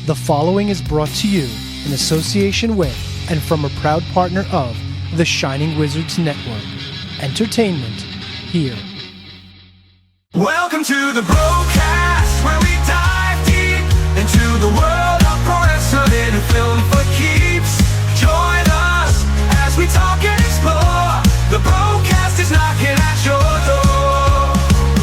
The following is brought to you in association with and from a proud partner of the Shining Wizards Network. Entertainment here. Welcome to the BroKast, where we dive deep into the world of pro wrestling and film for keeps. Join us as we talk and explore. The BroKast is knocking at your door.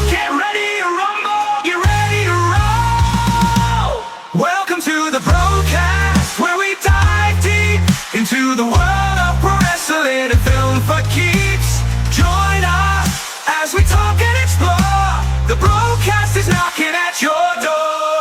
Get ready to rumble, get ready to roll. Welcome to the BroKast, where we dive deep into the world of pro wrestling and film for keeps. Join us as we talk and explore. The BroKast is knocking at your door.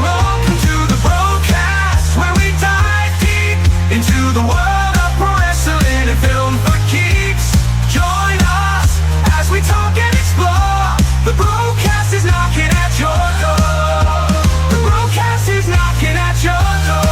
Welcome to the BroKast, where we dive deep into the world of pro wrestling and film for keeps. Join us as we talk and explore. The BroKast is knocking at your door. The BroKast is knocking at your door.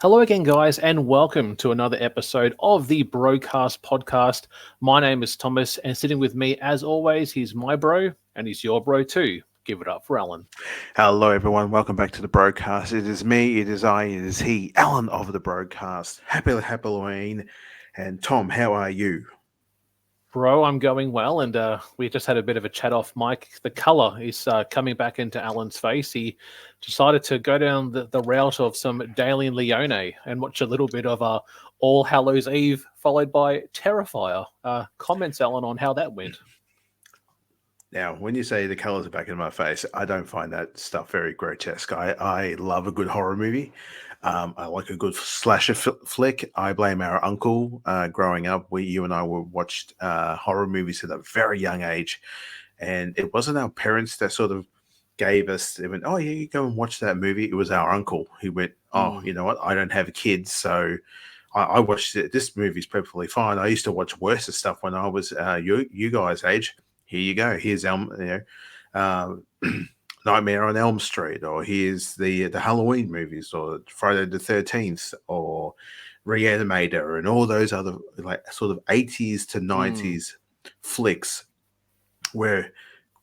Hello again, guys, and welcome to another episode of the BroKast Podcast. My name is Thomas, and sitting with me, as always, he's my bro, and he's your bro too. Give it up for Alan. Hello, everyone. Welcome back to the BroKast. It is me, it is I, it is he, Alan of the BroKast. Happy Halloween. And Tom, how are you? Bro, I'm going well, and we just had a bit of a chat off mic. The colour is coming back into Alan's face. He decided to go down the route of some Daily Leone and watch a little bit of All Hallows Eve, followed by Terrifier. Comments, Alan, on how that went? Now, when you say the colours are back in my face, I don't find that stuff very grotesque. I love a good horror movie. I like a good slasher flick. I blame our uncle. Growing up, you and I watched horror movies at a very young age, and it wasn't our parents that sort of gave us. They went, "Oh yeah, you go and watch that movie." It was our uncle who went, "Oh, you know what? I don't have kids, so I watched it. This movie's perfectly fine. I used to watch worse stuff when I was you guys' age. Here you go. Here's Nightmare on Elm Street, or here's the Halloween movies, or Friday the 13th, or Reanimator, and all those other like sort of 80s to 90s flicks were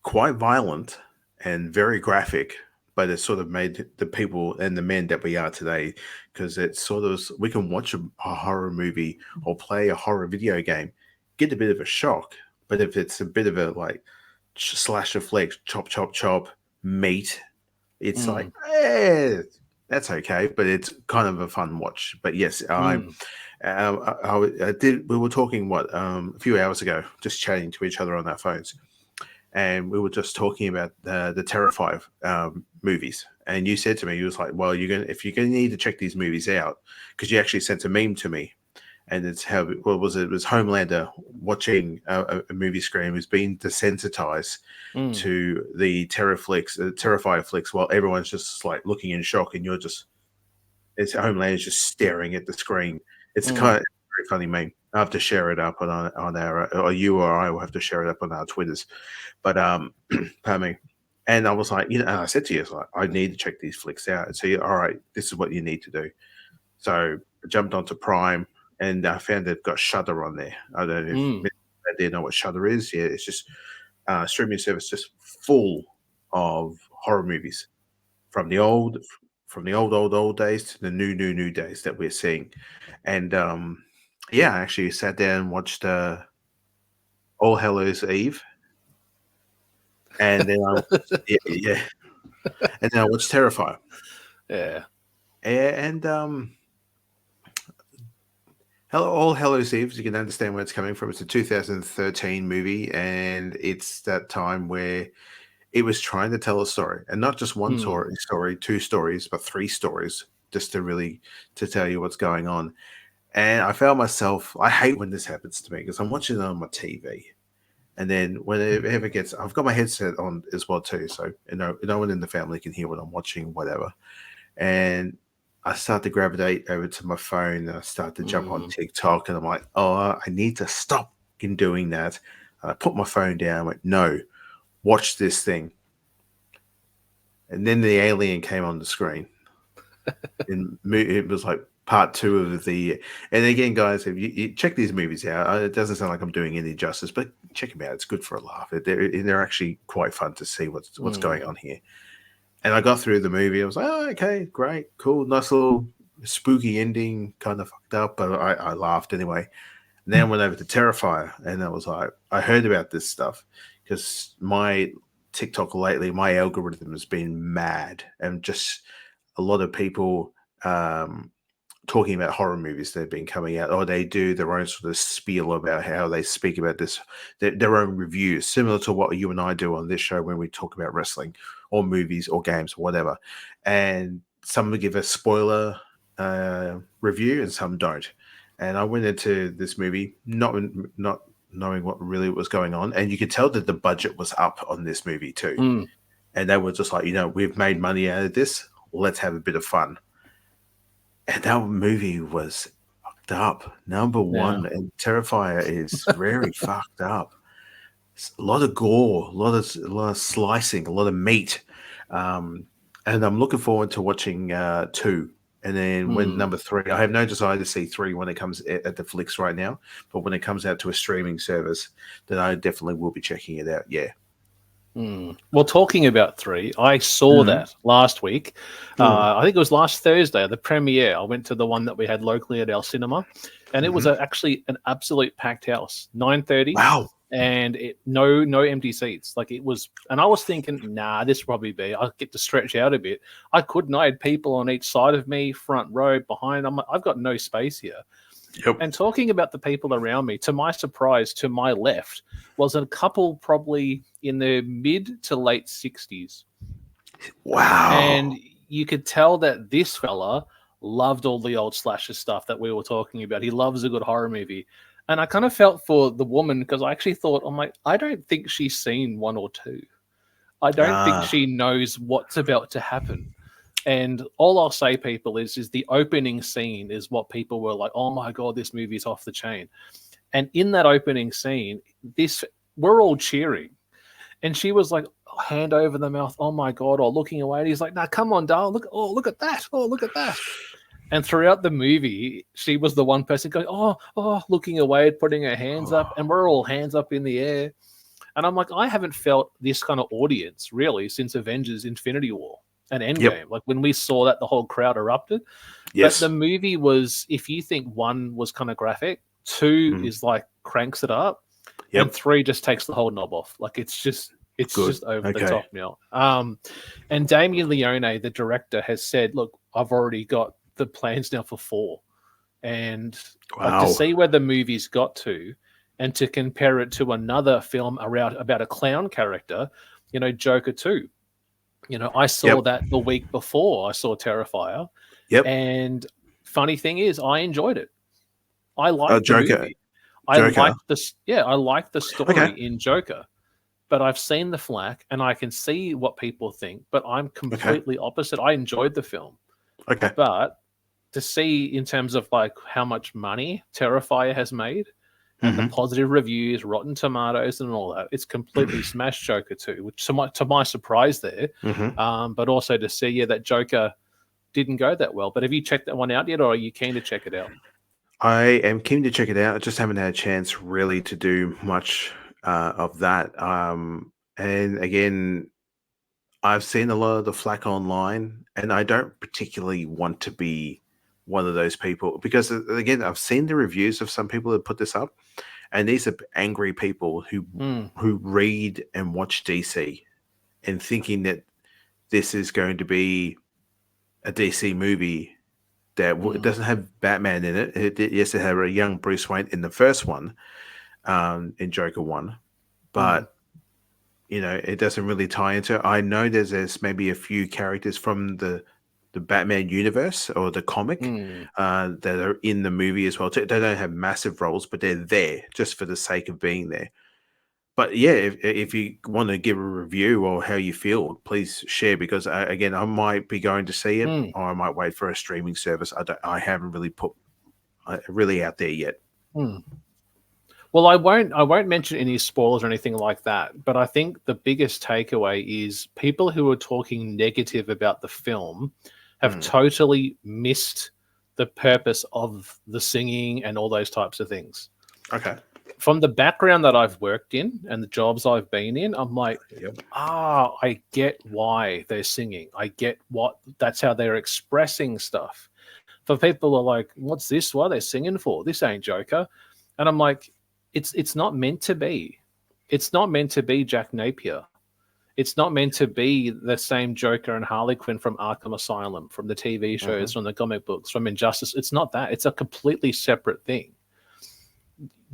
quite violent and very graphic, but it sort of made the people and the men that we are today, because it's sort of, we can watch a horror movie or play a horror video game, get a bit of a shock, but if it's a bit of a like slasher flick, chop, meat, it's like, that's okay, but it's kind of a fun watch. But yes, I did. We were talking a few hours ago, just chatting to each other on our phones, and we were just talking about the Terrifier movies. And you said to me, you was like, "Well, if you're gonna need to check these movies out," because you actually sent a meme to me. And it's how, what was it? It was Homelander watching a movie screen who's been desensitized to the Terrifier flicks, while everyone's just like looking in shock, and it's Homelander's just staring at the screen. It's kind of a very funny meme. I have to share it up on our, or you or I will have to share it up on our Twitters. But pardon me. And I was like, I said to you, it's like, I need to check these flicks out. And so, all right, this is what you need to do. So I jumped onto Prime. And I found they've got Shudder on there. I don't know if they know what Shudder is. Yeah, it's just streaming service just full of horror movies from the old days to the new days that we're seeing. And I actually sat down and watched All Hallows Eve, and then and then I watched Terrifier. Yeah, and All Hallows Eve, you can understand where it's coming from. It's a 2013 movie, and it's that time where it was trying to tell a story, and not just one story, two stories, but three stories, just to tell you what's going on. And I found myself, I hate when this happens to me, because I'm watching it on my TV, and then whenever it gets, I've got my headset on as well too, so no one in the family can hear what I'm watching, whatever. And I start to gravitate over to my phone, and I start to jump on TikTok, and I'm like, oh, I need to stop doing that. I put my phone down, went, no, watch this thing. and then the alien came on the screen. And it was like part 2 of the. And again, guys, if you check these movies out, it doesn't sound like I'm doing any justice, but check them out. It's good for a laugh. They're actually quite fun to see what's going on here. And I got through the movie. I was like, oh, okay, great, cool, nice little spooky ending, kind of fucked up, but I laughed anyway. And then I went over to Terrifier, and I was like, I heard about this stuff because my TikTok lately, my algorithm has been mad, and just a lot of people talking about horror movies that have been coming out, or they do their own sort of spiel about how they speak about this, their own reviews, similar to what you and I do on this show when we talk about wrestling or movies or games or whatever. And some will give a spoiler review and some don't. And I went into this movie not knowing what really was going on, and you could tell that the budget was up on this movie too. And they were just like, we've made money out of this, let's have a bit of fun. And that movie was fucked up. Number one, and Terrifier is very fucked up. It's a lot of gore, a lot of slicing, a lot of meat. And I'm looking forward to watching 2. And then when number 3, I have no desire to see 3 when it comes at the flicks right now. But when it comes out to a streaming service, then I definitely will be checking it out. Yeah. Well, talking about 3, I saw that last week. I think it was last Thursday, the premiere. I went to the one that we had locally at our cinema, and it was actually an absolute packed house. 9:30. Wow. And no empty seats. Like it was, and I was thinking, nah, this will probably be. I'll get to stretch out a bit. I couldn't. I had people on each side of me, front row, behind. I'm like, I've got no space here. Yep. And talking about the people around me, to my surprise, to my left was a couple probably in their mid to late 60s. Wow. And you could tell that this fella loved all the old slasher stuff that we were talking about. He loves a good horror movie. And I kind of felt for the woman because I actually thought, I'm like, I don't think she's seen 1 or 2. I don't think she knows what's about to happen. And all I'll say, people, is the opening scene is what people were like, oh my God, this movie's off the chain. And in that opening scene, we're all cheering. And she was like, hand over the mouth, oh my God, or looking away. And he's like, nah, come on, darling, look at that. Oh, look at that. And throughout the movie, she was the one person going, oh, looking away, putting her hands up, and we're all hands up in the air. And I'm like, I haven't felt this kind of audience really since Avengers Infinity War and Endgame. Yep. Like when we saw that, the whole crowd erupted. Yes. But the movie was, if you think 1 was kind of graphic, 2 is like cranks it up, and 3 just takes the whole knob off. Like it's just over the top now. And Damien Leone, the director, has said, look, I've already got the plans now for 4, and like, to see where the movie's got to, and to compare it to another film about a clown character, Joker 2. I saw that the week before I saw Terrifier. And funny thing is, I enjoyed it. I liked the movie. I liked the story in Joker. But I've seen the flack, and I can see what people think. But I'm completely opposite. I enjoyed the film. Okay. But to see in terms of like how much money Terrifier has made, and the positive reviews, Rotten Tomatoes, and all that, it's completely smashed Joker 2, which to my surprise there. But also to see that Joker didn't go that well. But have you checked that one out yet, or are you keen to check it out? I am keen to check it out. I just haven't had a chance really to do much of that. And again, I've seen a lot of the flack online, and I don't particularly want to be one of those people because, again, I've seen the reviews of some people that put this up, and these are angry people who read and watch DC and thinking that this is going to be a DC movie that doesn't have Batman in it. Yes, it had a young Bruce Wayne in the first one, in Joker 1, but it doesn't really tie into it. I know there's maybe a few characters from the Batman universe or the comic that are in the movie as well. They don't have massive roles, but they're there just for the sake of being there. But yeah, if you want to give a review or how you feel, please share, because again, I might be going to see it, or I might wait for a streaming service. I haven't really put really out there yet. Well, I won't mention any spoilers or anything like that, but I think the biggest takeaway is people who are talking negative about the film have totally missed the purpose of the singing and all those types of things. Okay. From the background that I've worked in and the jobs I've been in, I'm like, I get why they're singing. I get that's how they're expressing stuff. For people who are like, what's this? What are they singing for? This ain't Joker. And I'm like, it's not meant to be. It's not meant to be Jack Napier. It's not meant to be the same Joker and Harley Quinn from Arkham Asylum, from the TV shows, from the comic books, from Injustice. It's not that. It's a completely separate thing.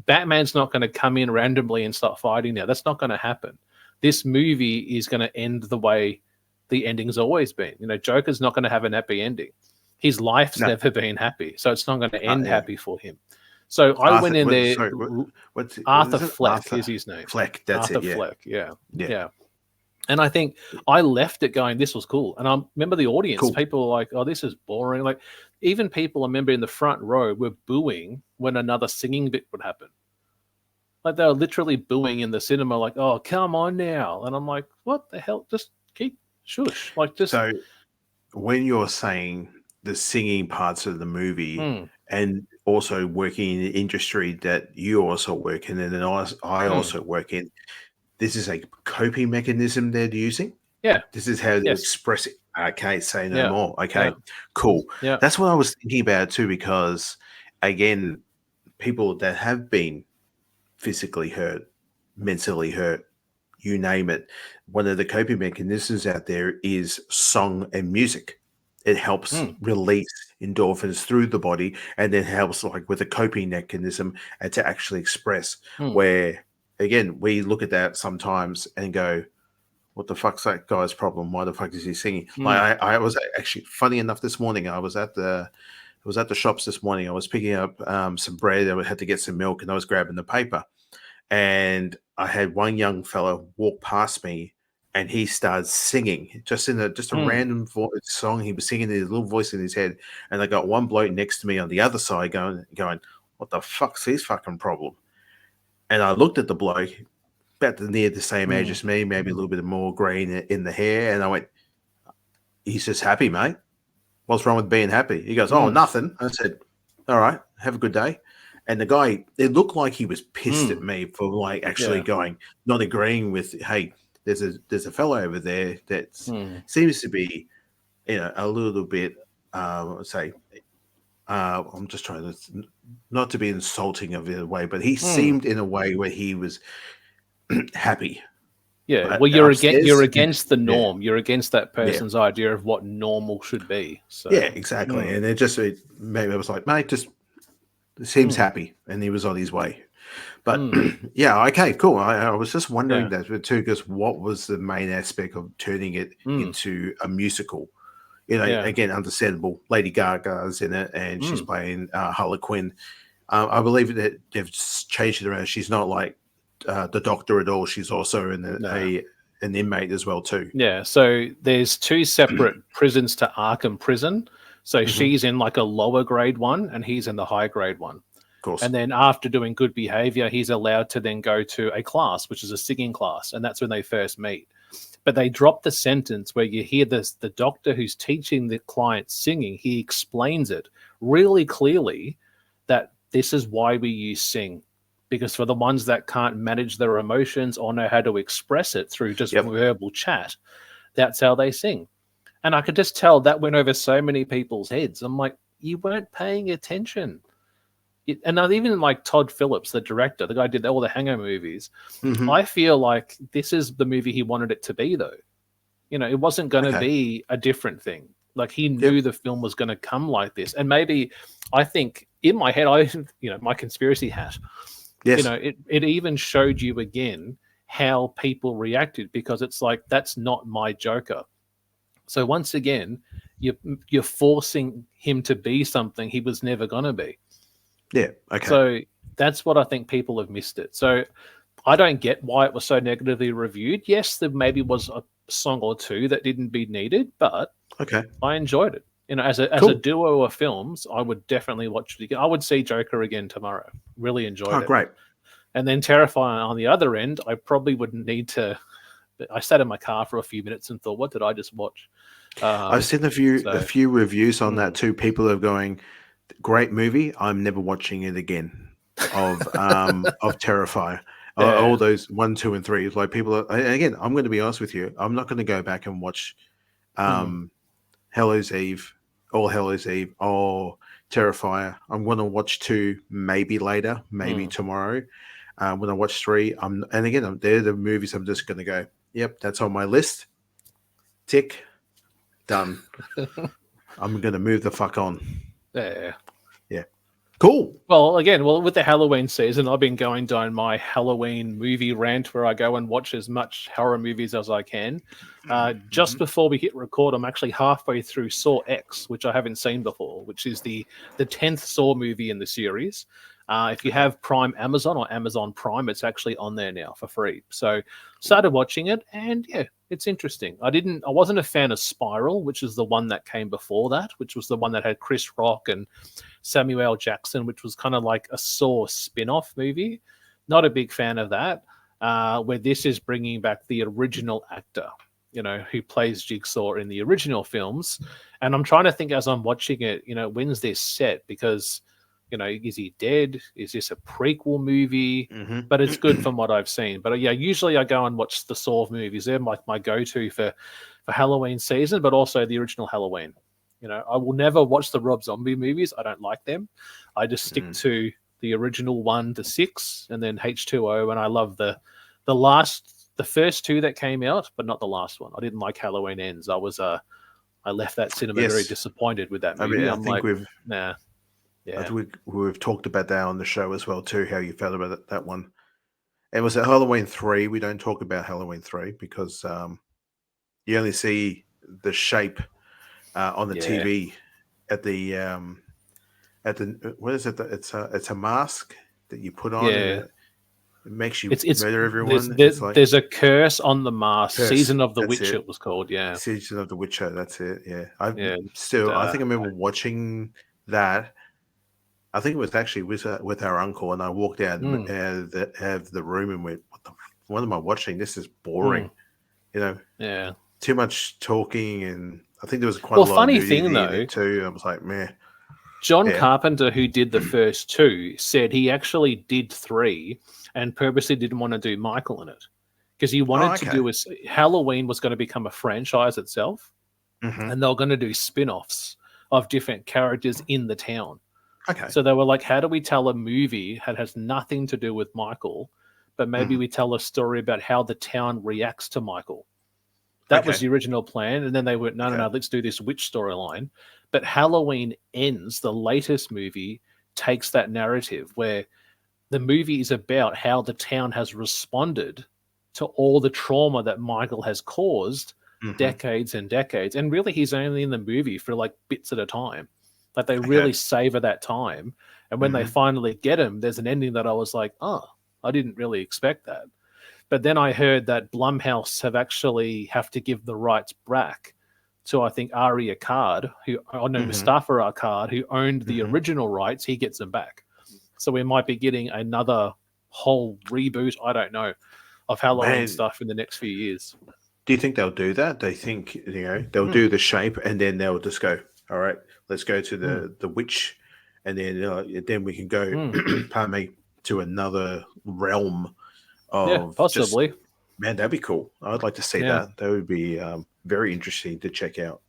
Batman's not going to come in randomly and start fighting now. That's not going to happen. This movie is going to end the way the ending's always been. You know, Joker's not going to have an happy ending. His life's never been happy, so it's not going to end happy for him. So I went in there. Sorry, Arthur Fleck is his name. Fleck, that's Arthur it. Yeah. Fleck, yeah. And I think I left it going, this was cool. And I remember the audience, people were like, oh, this is boring. Like, even people I remember in the front row were booing when another singing bit would happen. Like, they were literally booing in the cinema, like, oh, come on now. And I'm like, what the hell? Just keep shush. Like, just. So when you're saying the singing parts of the movie and also working in the industry that you also work in and then I also work in, this is a coping mechanism they're using? Yeah. This is how they express it. Okay, say no more. Okay, cool. Yeah. That's what I was thinking about too, because, again, people that have been physically hurt, mentally hurt, you name it, one of the coping mechanisms out there is song and music. It helps release endorphins through the body, and then helps like with a coping mechanism and to actually express where, again, we look at that sometimes and go, what the fuck's that guy's problem? Why the fuck is he singing? Like I was actually, funny enough, this morning I was at the shops this morning. I was picking up some bread. I had to get some milk, and I was grabbing the paper, and I had one young fellow walk past me, and he started singing just a random song. He was singing his little voice in his head, and I got one bloke next to me on the other side going, what the fuck's his fucking problem? And I looked at the bloke, about near the same age as me, maybe a little bit more green in the hair, and I went, he's just happy, mate. What's wrong with being happy? He goes, oh, nothing. I said, all right, have a good day. And the guy, it looked like he was pissed at me for like actually going, not agreeing with, hey, there's a fellow over there that seems to be, a little bit, I'm just trying to, not to be insulting of it in a way, but he seemed in a way where he was happy. Yeah, well, you're against the norm. You're against that person's idea of what normal should be. So. Yeah, exactly. And maybe I was like, mate, just seems happy, and he was on his way. But okay, cool. I was just wondering that too, because what was the main aspect of turning it into a musical? Again, understandable. Lady Gaga's in it, and she's playing Harley Quinn. I believe that they've changed it around. She's not like the Doctor at all. She's also an inmate as well too. Yeah. So there's two separate prisons to Arkham Prison. So she's in like a lower grade one, and he's in the high grade one. Course. And then after doing good behavior, he's allowed to then go to a class, which is a singing class, and that's when they first meet. But they drop the sentence where you hear the doctor who's teaching the client singing, he explains it really clearly that this is why we sing. Because for the ones that can't manage their emotions or know how to express it through just verbal chat, that's how they sing. And I could just tell that went over so many people's heads. I'm like, you weren't paying attention. And even like Todd Phillips, the director, the guy who did all the Hangover movies, I feel like this is the movie he wanted it to be, though. It wasn't going to be a different thing. Like, he knew the film was going to come like this. And maybe, I think, in my head, my conspiracy hat, it even showed you again how people reacted, because it's like, that's not my Joker. So once again, you're forcing him to be something he was never going to be. Yeah. Okay. So that's what I think people have missed it. So I don't get why it was so negatively reviewed. Yes, there maybe was a song or two that didn't be needed, but I enjoyed it. As a duo of films, I would definitely watch it again. I would see Joker again tomorrow. Really enjoyed it. Oh, great. And then Terrifier on the other end, I probably wouldn't need to. I sat in my car for a few minutes and thought, what did I just watch? I've seen a few reviews on that too. People are going, great movie. I'm never watching it again. Of Terrifier. All those 1, 2, and 3. Like people are, again, I'm going to be honest with you. I'm not going to go back and watch Hallows Eve, All Hallows Eve, or Terrifier. I'm going to watch 2 maybe later, maybe tomorrow. When I watch 3, they're the movies I'm just going to go, yep, that's on my list. Tick. Done. I'm going to move the fuck on. Yeah. Cool. Well, with the Halloween season, I've been going down my Halloween movie rant where I go and watch as much horror movies as I can. Just before we hit record, I'm actually halfway through Saw X, which I haven't seen before, which is the 10th Saw movie in the series. If you have Prime Amazon or Amazon Prime, it's actually on there now for free. So started watching it, and yeah, it's interesting. I wasn't a fan of Spiral, which is the one that came before that, which was the one that had Chris Rock and Samuel L. Jackson, which was kind of like a Saw spin-off movie. Not a big fan of that, where this is bringing back the original actor, who plays Jigsaw in the original films. And I'm trying to think as I'm watching it, when's this set? Because is he dead? Is this a prequel movie? But it's good from what I've seen. But yeah, usually I go and watch the Saw movies. They're like my go-to for Halloween season, but also the original Halloween. I will never watch the Rob Zombie movies. I don't like them. I just stick to the original 1 to 6, and then H2O. And I love the first 2 that came out, but not the last one. I didn't like Halloween Ends. I left that cinema very disappointed with that movie. I think we've talked about that on the show as well too, how you felt about that one. And was it Halloween 3? We don't talk about Halloween 3 because you only see the shape on the TV at the what is it? It's a mask that you put on. And it makes you murder everyone. There's a curse on the mask. Season of the Witcher it was called. Yeah, Season of the Witcher. That's it. Yeah, I think I remember watching that. I think it was actually with our uncle, and I walked out and have the room and went, what am I watching? This is boring. Too much talking, and I think there was quite a lot funny of nudity thing though in it too. I was like, meh. John Carpenter, who did the first 2, said he actually did 3 and purposely didn't want to do Michael in it because he wanted to do Halloween was going to become a franchise itself, and they were going to do spin-offs of different characters in the town. Okay. So they were like, how do we tell a movie that has nothing to do with Michael, but maybe we tell a story about how the town reacts to Michael? That was the original plan. And then they went, no, let's do this witch storyline. But Halloween Ends, the latest movie, takes that narrative where the movie is about how the town has responded to all the trauma that Michael has caused decades and decades. And really, he's only in the movie for like bits at a time. Like they really savor that time. And when they finally get him, there's an ending that I was like, oh, I didn't really expect that. But then I heard that Blumhouse have to give the rights back to, I think, Ari Akkad, Mustafa Akkad, who owned the original rights. He gets them back. So we might be getting another whole reboot, I don't know, of Halloween stuff in the next few years. Do you think they'll do that? They think, they'll do the shape and then they'll just go, all right, let's go to the witch, and then we can go, pardon me, to another realm of possibly. Man, that'd be cool. I'd like to see that. That would be very interesting to check out.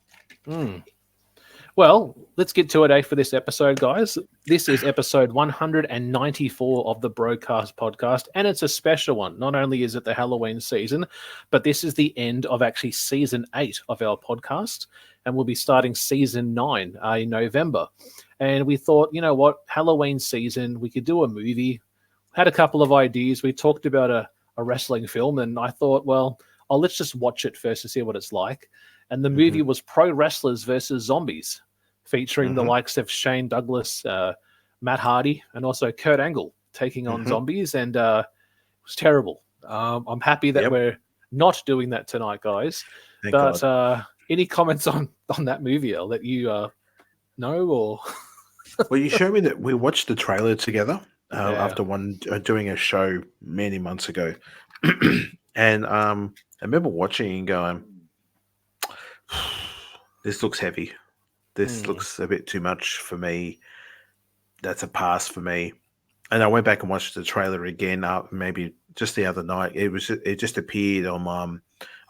Well, let's get to it for this episode, guys. This is episode 194 of the BroKast Podcast, and it's a special one. Not only is it the Halloween season, but this is the end of actually season 8 of our podcast, and we'll be starting season 9 in November. And we thought, you know what, Halloween season, we could do a movie. Had a couple of ideas. We talked about a wrestling film, and I thought, well, let's just watch it first to see what it's like. And the movie was Pro Wrestlers versus Zombies, featuring the likes of Shane Douglas, Matt Hardy, and also Kurt Angle taking on zombies, and it was terrible. I'm happy that we're not doing that tonight, guys. Thank God. Any comments on that movie? I'll let you know, or... Well, you showed me that we watched the trailer together, after doing a show many months ago, and I remember watching and going, "This looks heavy. This looks a bit too much for me. That's a pass for me." And I went back and watched the trailer again, maybe just the other night. It just appeared on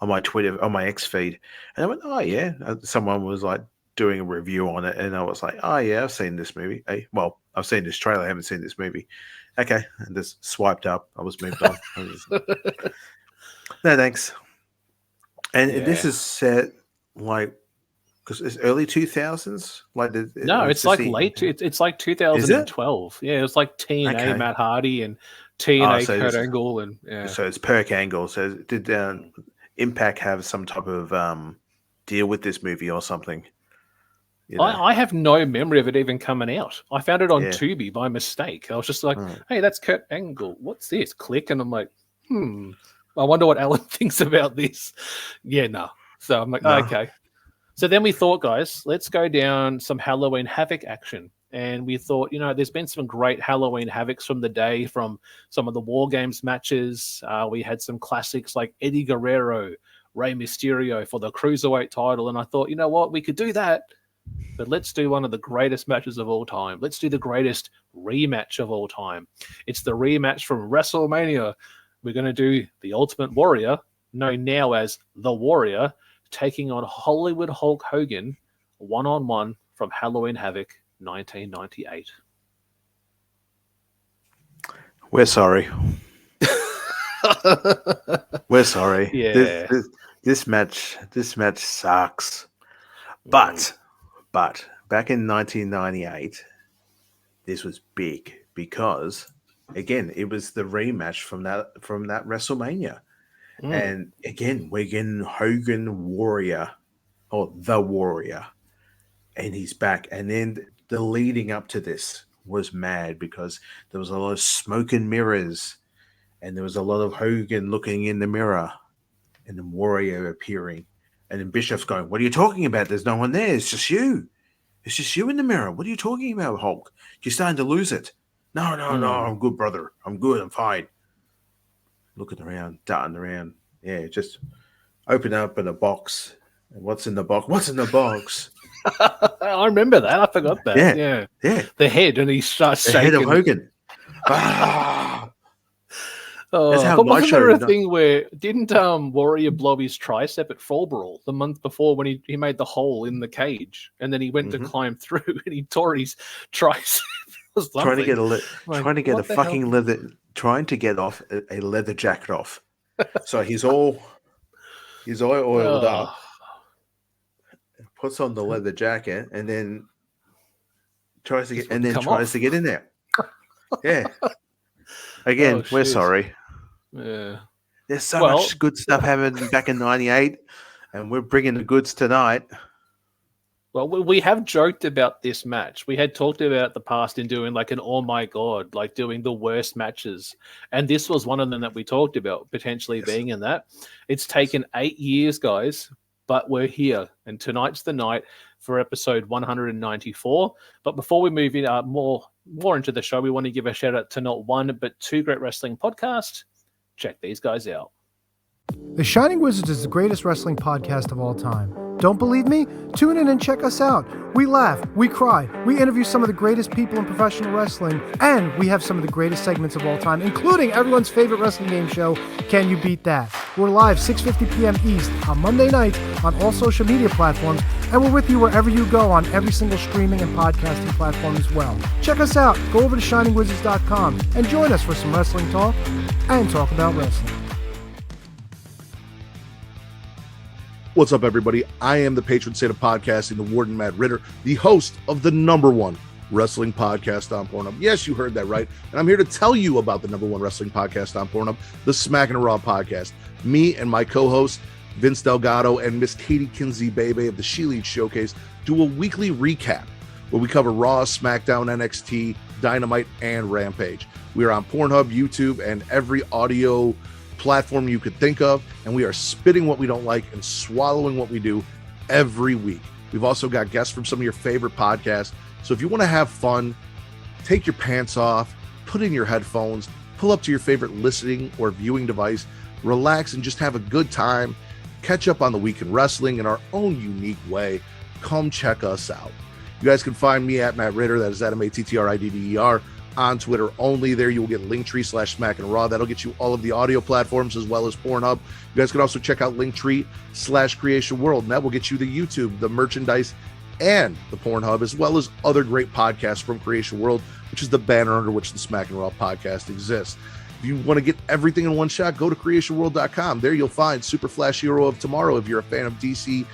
my Twitter, on my X feed, and I went, "Oh yeah." Someone was like doing a review on it, and I was like, "Oh yeah, I've seen this movie. Hey, well, I've seen this trailer. I haven't seen this movie." Okay, and just swiped up. I was moved on. No thanks. And this is set like, because it's early 2000s. Like it's like late. It's like 2012. Yeah, it was like TNA Matt Hardy and TNA Kurt Angle, and so it's Perk Angle. So did Impact have some type of deal with this movie or something? You know? I have no memory of it even coming out. I found it on Tubi by mistake. I was just like, "Hey, that's Kurt Angle. What's this?" Click, and I'm like, I wonder what Alan thinks about this. Yeah, no. So I'm like, okay. So then we thought, guys, let's go down some Halloween Havoc action. And we thought, there's been some great Halloween Havocs from the day, from some of the War Games matches. We had some classics like Eddie Guerrero, Rey Mysterio for the Cruiserweight title. And I thought, you know what, we could do that, but let's do one of the greatest matches of all time. Let's do the greatest rematch of all time. It's the rematch from WrestleMania. We're going to do the Ultimate Warrior, known now as The Warrior, taking on Hollywood Hulk Hogan, one-on-one from Halloween Havoc 1998. We're sorry. We're sorry. Yeah. This match sucks. But back in 1998, this was big because, again, it was the rematch from that WrestleMania. And again, we're getting Hogan Warrior, or The Warrior, and he's back. And then the leading up to this was mad because there was a lot of smoke and mirrors, and there was a lot of Hogan looking in the mirror, and the Warrior appearing. And then Bischoff's going, "What are you talking about? There's no one there. It's just you. It's just you in the mirror. What are you talking about, Hulk? You're starting to lose it." No, I'm good, brother. I'm good. I'm fine. Looking around, darting around. Yeah, just open up in a box. And what's in the box? What's in the box? I remember that. I forgot that. Yeah. The head, and he starts shaking. The head of Hogan. That's how my wasn't show. There a thing where didn't Warrior blow his tricep at Fall Brawl the month before when he made the hole in the cage, and then he went to climb through and he tore his tricep. Trying to get a fucking leather, trying to get off a leather jacket off. So he's all oiled up, puts on the leather jacket, and then tries to get in there. Yeah. Again, we're sorry. Yeah. There's so much good stuff happening back in '98, and we're bringing the goods tonight. Well, we have joked about this match. We had talked about the past in doing like an "oh my god," like doing the worst matches, and this was one of them that we talked about potentially being in that. It's taken 8 years, guys, but we're here, and tonight's the night for episode 194. But before we move in more into the show, we want to give a shout out to not one but two great wrestling podcasts. Check these guys out. The Shining Wizards is the greatest wrestling podcast of all time. Don't believe me? Tune in and check us out. We laugh, we cry, we interview some of the greatest people in professional wrestling, and we have some of the greatest segments of all time, including everyone's favorite wrestling game show, Can You Beat That? We're live 6:50 p.m. East on Monday nights on all social media platforms, and we're with you wherever you go on every single streaming and podcasting platform as well. Check us out. Go over to shiningwizards.com and join us for some wrestling talk and talk about wrestling. What's up, everybody? I am the patron saint of podcasting, the Warden Matt Ritter, the host of the #1 wrestling podcast on Pornhub. Yes, you heard that right. And I'm here to tell you about the #1 wrestling podcast on Pornhub, the Smackin' Raw podcast. Me and my co-host, Vince Delgado, and Miss Katie Kinsey Bebe of the She Leads Showcase do a weekly recap where we cover Raw, SmackDown, NXT, Dynamite, and Rampage. We are on Pornhub, YouTube, and every audio platform you could think of, and we are spitting what we don't like and swallowing what we do every week. We've also got guests from some of your favorite podcasts. So if you want to have fun, take your pants off, put in your headphones, pull up to your favorite listening or viewing device, relax, and just have a good time. Catch up on the week in wrestling in our own unique way. Come check us out. You guys can find me at Matt Ritter. That is at MATTRIDDER on Twitter only. There you will get Linktree/Smackin Raw. That'll get you all of the audio platforms as well as Pornhub. You guys can also check out Linktree/Creation World, and that will get you the YouTube, the merchandise, and the Pornhub, as well as other great podcasts from Creation World, which is the banner under which the Smackin Raw podcast exists. If you want to get everything in one shot, go to creationworld.com. There you'll find Super Flash Hero of Tomorrow if you're a fan of DC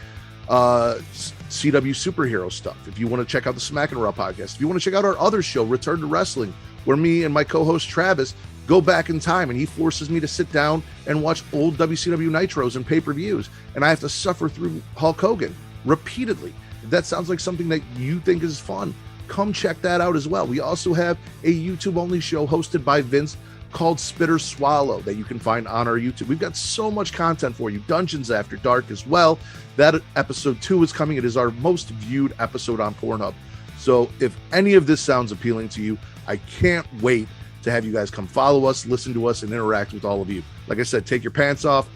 CW superhero stuff. If you want to check out the Smackin Raw podcast, if you want to check out our other show, Return to Wrestling, where me and my co-host Travis go back in time and he forces me to sit down and watch old WCW Nitros and pay-per-views, and I have to suffer through Hulk Hogan repeatedly. If that sounds like something that you think is fun, come check that out as well. We also have a YouTube-only show hosted by Vince called Spitter Swallow that you can find on our YouTube. We've got so much content for you. Dungeons After Dark as well. That episode 2 is coming. It is our most viewed episode on Pornhub. So if any of this sounds appealing to you, I can't wait to have you guys come follow us, listen to us, and interact with all of you. Like I said, take your pants off,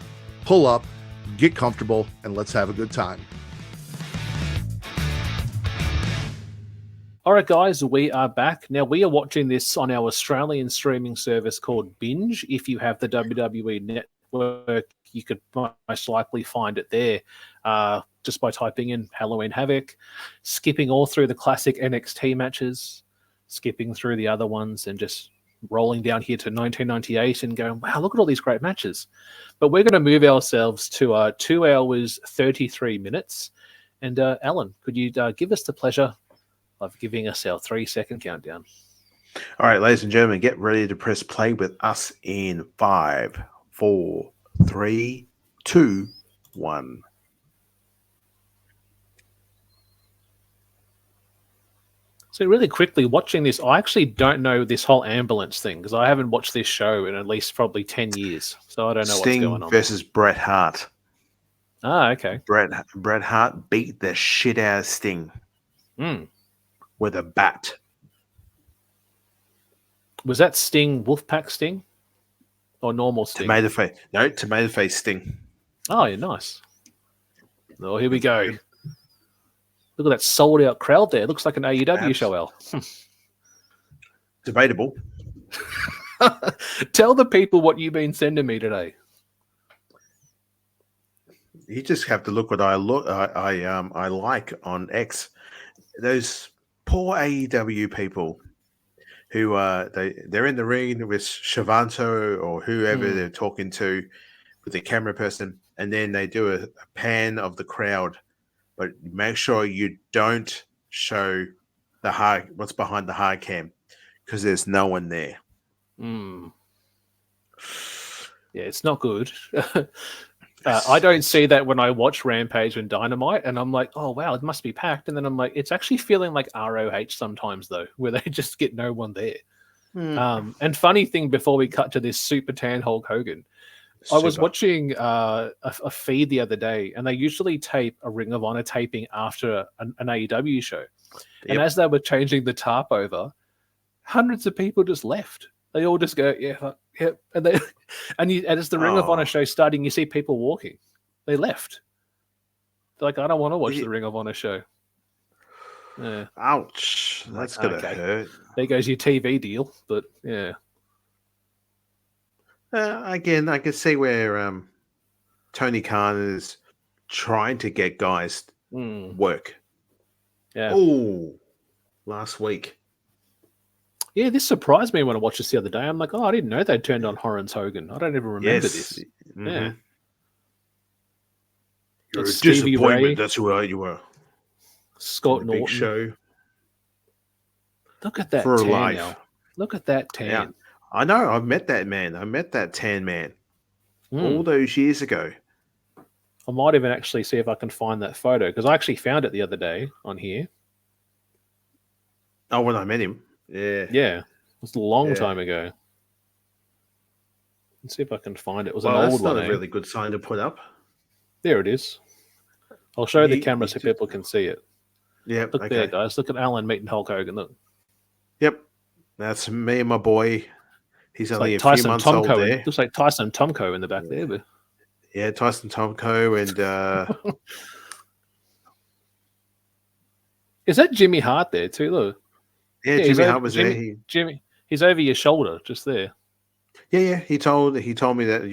pull up, get comfortable, and let's have a good time. All right, guys, we are back. Now, we are watching this on our Australian streaming service called Binge. If you have the WWE Network, you could most likely find it there just by typing in Halloween Havoc, skipping all through the classic NXT matches, skipping through the other ones, and just rolling down here to 1998 and going, wow, look at all these great matches. But we're going to move ourselves to 2 hours, 33 minutes. And Alan, could you give us the pleasure of giving us our 3-second countdown? All right, ladies and gentlemen, get ready to press play with us in 5, 4, 3, 2, 1. So really quickly, watching this, I actually don't know this whole ambulance thing because I haven't watched this show in at least probably 10 years. So I don't know Sting what's going on. versus Bret Hart. Ah, okay. Bret Hart beat the shit out of Sting with a bat. Was that Sting, Wolfpack Sting? Or normal Sting? Tomato face. No, tomato face Sting. Oh, yeah, nice. Oh, here we go. Look at that sold out crowd there. Looks like an AEW show, Al. Debatable. Tell the people what you've been sending me today. You just have to look what I like on X. Those poor AEW people who they're in the ring with Shavanto or whoever they're talking to with the camera person, and then they do a pan of the crowd, but make sure you don't show what's behind the hard cam because there's no one there. Yeah, it's not good. I don't see that when I watch Rampage and Dynamite, and I'm like, oh, wow, it must be packed. And then I'm like, it's actually feeling like ROH sometimes, though, where they just get no one there. And funny thing, before we cut to this super tan Hulk Hogan, I was watching a feed the other day, and they usually tape a Ring of Honor taping after an AEW show. And as they were changing the tarp over, hundreds of people just left. They all just go, yeah. And as the Ring of Honor show starting, you see people walking. They left. They're like, I don't want to watch the Ring of Honor show. Yeah. Ouch. That's going to hurt. There goes your TV deal. But, yeah. Again, I can see where Tony Khan is trying to get guys work. Yeah. Oh, last week. Yeah, this surprised me when I watched this the other day. I'm like, oh, I didn't know they'd turned on Horace Hogan. I don't even remember this. Mm-hmm. Yeah. You're It's a Stevie disappointment. Ray. That's who you were. Scott The Norton. Big Show. Look at that For tan life. now. Look at that tan. Yeah. I know. I've met that man. I met that tan man all those years ago. I might even actually see if I can find that photo because I actually found it the other day on here. Oh, when I met him. Yeah. Yeah. It was a long time ago. Let's see if I can find it. It was an Well, old that's not one. a really good sign to put up. There it is. I'll show the You- camera you so just- people can see it. Yeah. Look Okay. there, guys. Look at Alan meeting Hulk Hogan. Look. Yep. That's me and my boy. He's It's only like a few Tyson months old Tomko. there. Looks like Tyson Tomko in the back there, but Yeah, Tyson Tomko and is that Jimmy Hart there too? Look, yeah, he's Jimmy over, Hart was there. Jimmy, he's over your shoulder, just there. Yeah. He told me that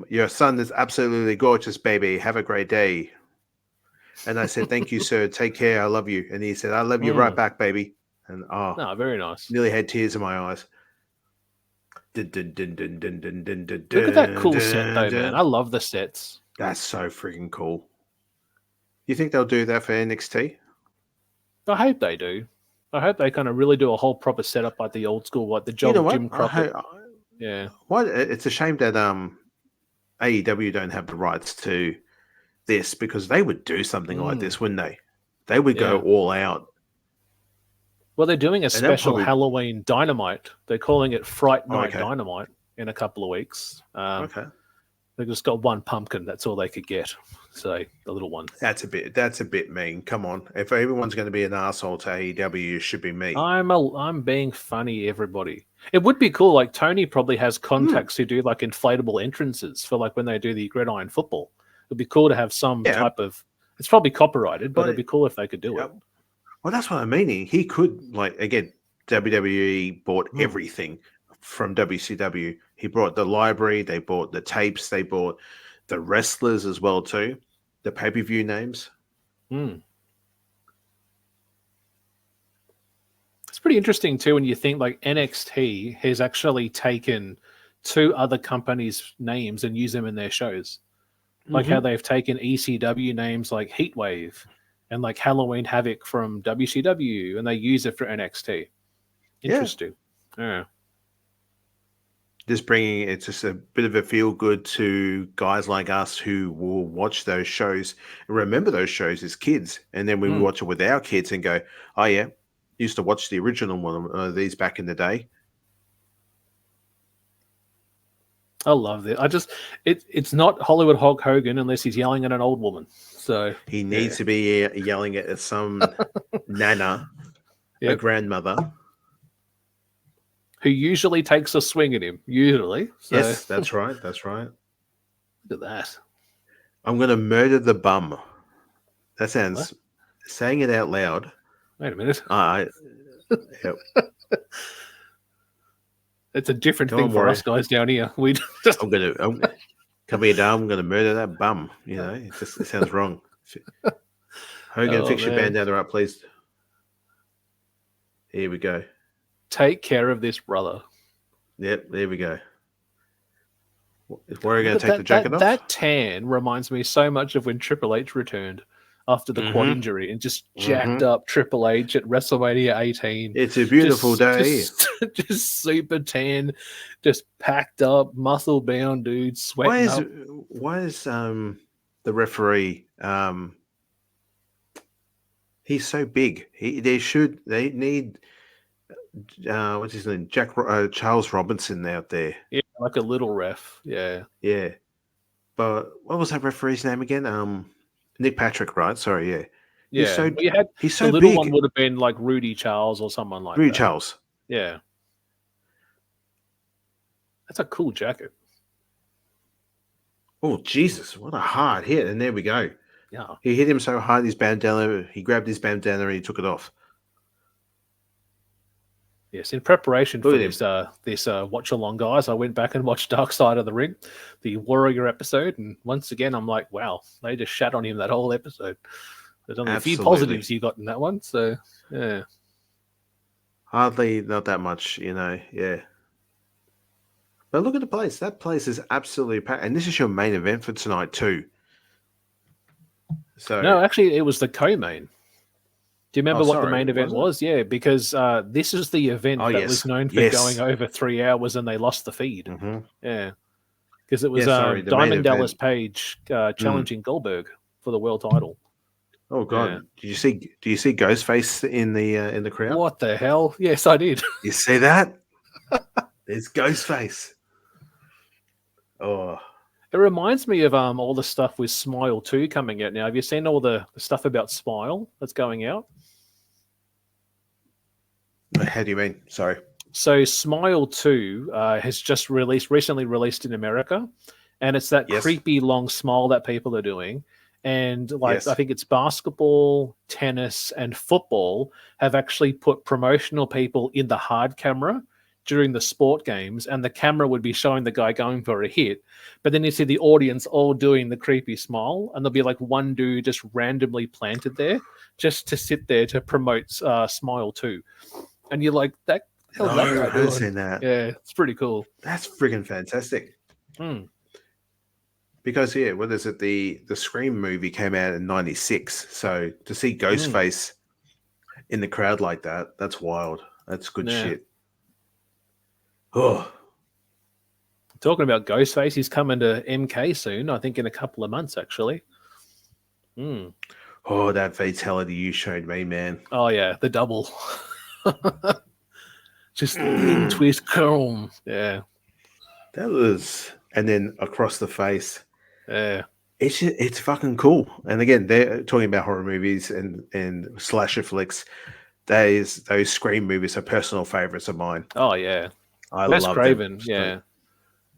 your son is absolutely gorgeous, baby. Have a great day. And I said, thank you, sir. Take care. I love you. And he said, I love you right back, baby. And No, very nice. nearly had tears in my eyes. Look at that cool set, though, man. I love the sets. That's so freaking cool. You think they'll do that for NXT? I hope they do. I hope they kind of really do a whole proper setup like the old school, like the job of Jim Crockett. Yeah. What? It's a shame that AEW don't have the rights to this, because they would do something like this, wouldn't they? They would go all out. Well, they're doing a special Halloween Dynamite. They're calling it Fright Night Dynamite in a couple of weeks. Okay. They just got one pumpkin. That's all they could get. So the little one. That's a bit mean. Come on. If everyone's going to be an asshole to AEW, it should be me. I'm being funny, everybody. It would be cool. Like Tony probably has contacts who do like inflatable entrances for like when they do the gridiron football. It'd be cool to have some type of. It's probably copyrighted, but it'd be cool if they could do it. Well, that's what I mean. He could, like, again, WWE bought everything from WCW. He brought the library, they bought the tapes, they bought the wrestlers as well too, the pay-per-view names. It's pretty interesting too when you think like NXT has actually taken two other companies' names and used them in their shows. Like how they've taken ECW names like Heatwave and like Halloween Havoc from WCW, and they use it for NXT. Interesting. Yeah. Just bringing it's just a bit of a feel good to guys like us who will watch those shows and remember those shows as kids, and then we watch it with our kids and go, "Oh yeah, used to watch the original one of these back in the day." I love that. It's not Hollywood Hulk Hogan unless he's yelling at an old woman. So he needs to be yelling at some nana, a grandmother, who usually takes a swing at him. Usually, so. Yes, that's right. That's right. Look at that. I'm going to murder the bum. That sounds saying it out loud. Wait a minute. Yep. It's a different thing for us guys down here. We just come here, Dom. I'm going to murder that bum. You know, it sounds wrong. Hogan, fix your bandana up, please. Here we go. Take care of this brother. Yep, there we go. Is Warrior going to take the jacket off? That tan reminds me so much of when Triple H returned after the quad injury and just jacked up Triple H at WrestleMania 18. It's a beautiful day. Just super tan, just packed up, muscle bound dude, sweating Why is the referee he's so big? They need what's his name? Charles Robinson out there. Yeah, like a little ref. Yeah. Yeah. But what was that referee's name again? Nick Patrick, right? Sorry, yeah. Yeah. He's so the little big. one would have been like Rudy Charles or someone like that. Rudy Charles. Yeah. That's a cool jacket. Oh, Jesus. What a hard hit. And there we go. Yeah. He hit him so hard, he grabbed his bandana and he took it off. Yes, in preparation for this watch along, guys, I went back and watched Dark Side of the Ring, the Warrior episode, and once again, I'm like, wow, they just shat on him that whole episode. There's only a few positives you got in that one, so yeah. Hardly, not that much, yeah. But look at the place. That place is absolutely packed, and this is your main event for tonight too. So no, actually, it was the co-main. Do you remember what the main event was? Yeah, because this is the event that was known for going over 3 hours and they lost the feed. Mm-hmm. Yeah, because it was Diamond Dallas Page challenging Goldberg for the world title. Oh God! Yeah. Do you see Ghostface in the crowd? What the hell? Yes, I did. You see that? There's Ghostface. Oh. It reminds me of all the stuff with Smile 2 coming out now. Have you seen all the stuff about Smile that's going out? How do you mean? Sorry. So Smile 2 has just recently released in America, and it's that Yes. creepy long smile that people are doing. And Yes. I think it's basketball, tennis, and football have actually put promotional people in the hard camera during the sport games, and the camera would be showing the guy going for a hit. But then you see the audience all doing the creepy smile, and there'll be like one dude just randomly planted there just to sit there to promote Smile 2. And you're like, that No, hell's that I guy haven't doing? seen that. Yeah, it's pretty cool. That's friggin' fantastic. Hmm. Because what is it? The Scream movie came out in '96, so to see Ghostface in the crowd like that, that's wild. That's good Yeah. shit. Oh, Talking about Ghostface, he's coming to MK soon. I think in a couple of months, actually. oh, that fatality you showed me, man. Oh yeah, the double. Just twist chrome. Yeah, That was, and then across the face. yeah. It's fucking cool. And again, they're talking about horror movies and slasher flicks. Those Scream movies are personal favorites of mine. Oh yeah. I Wes love Craven. them.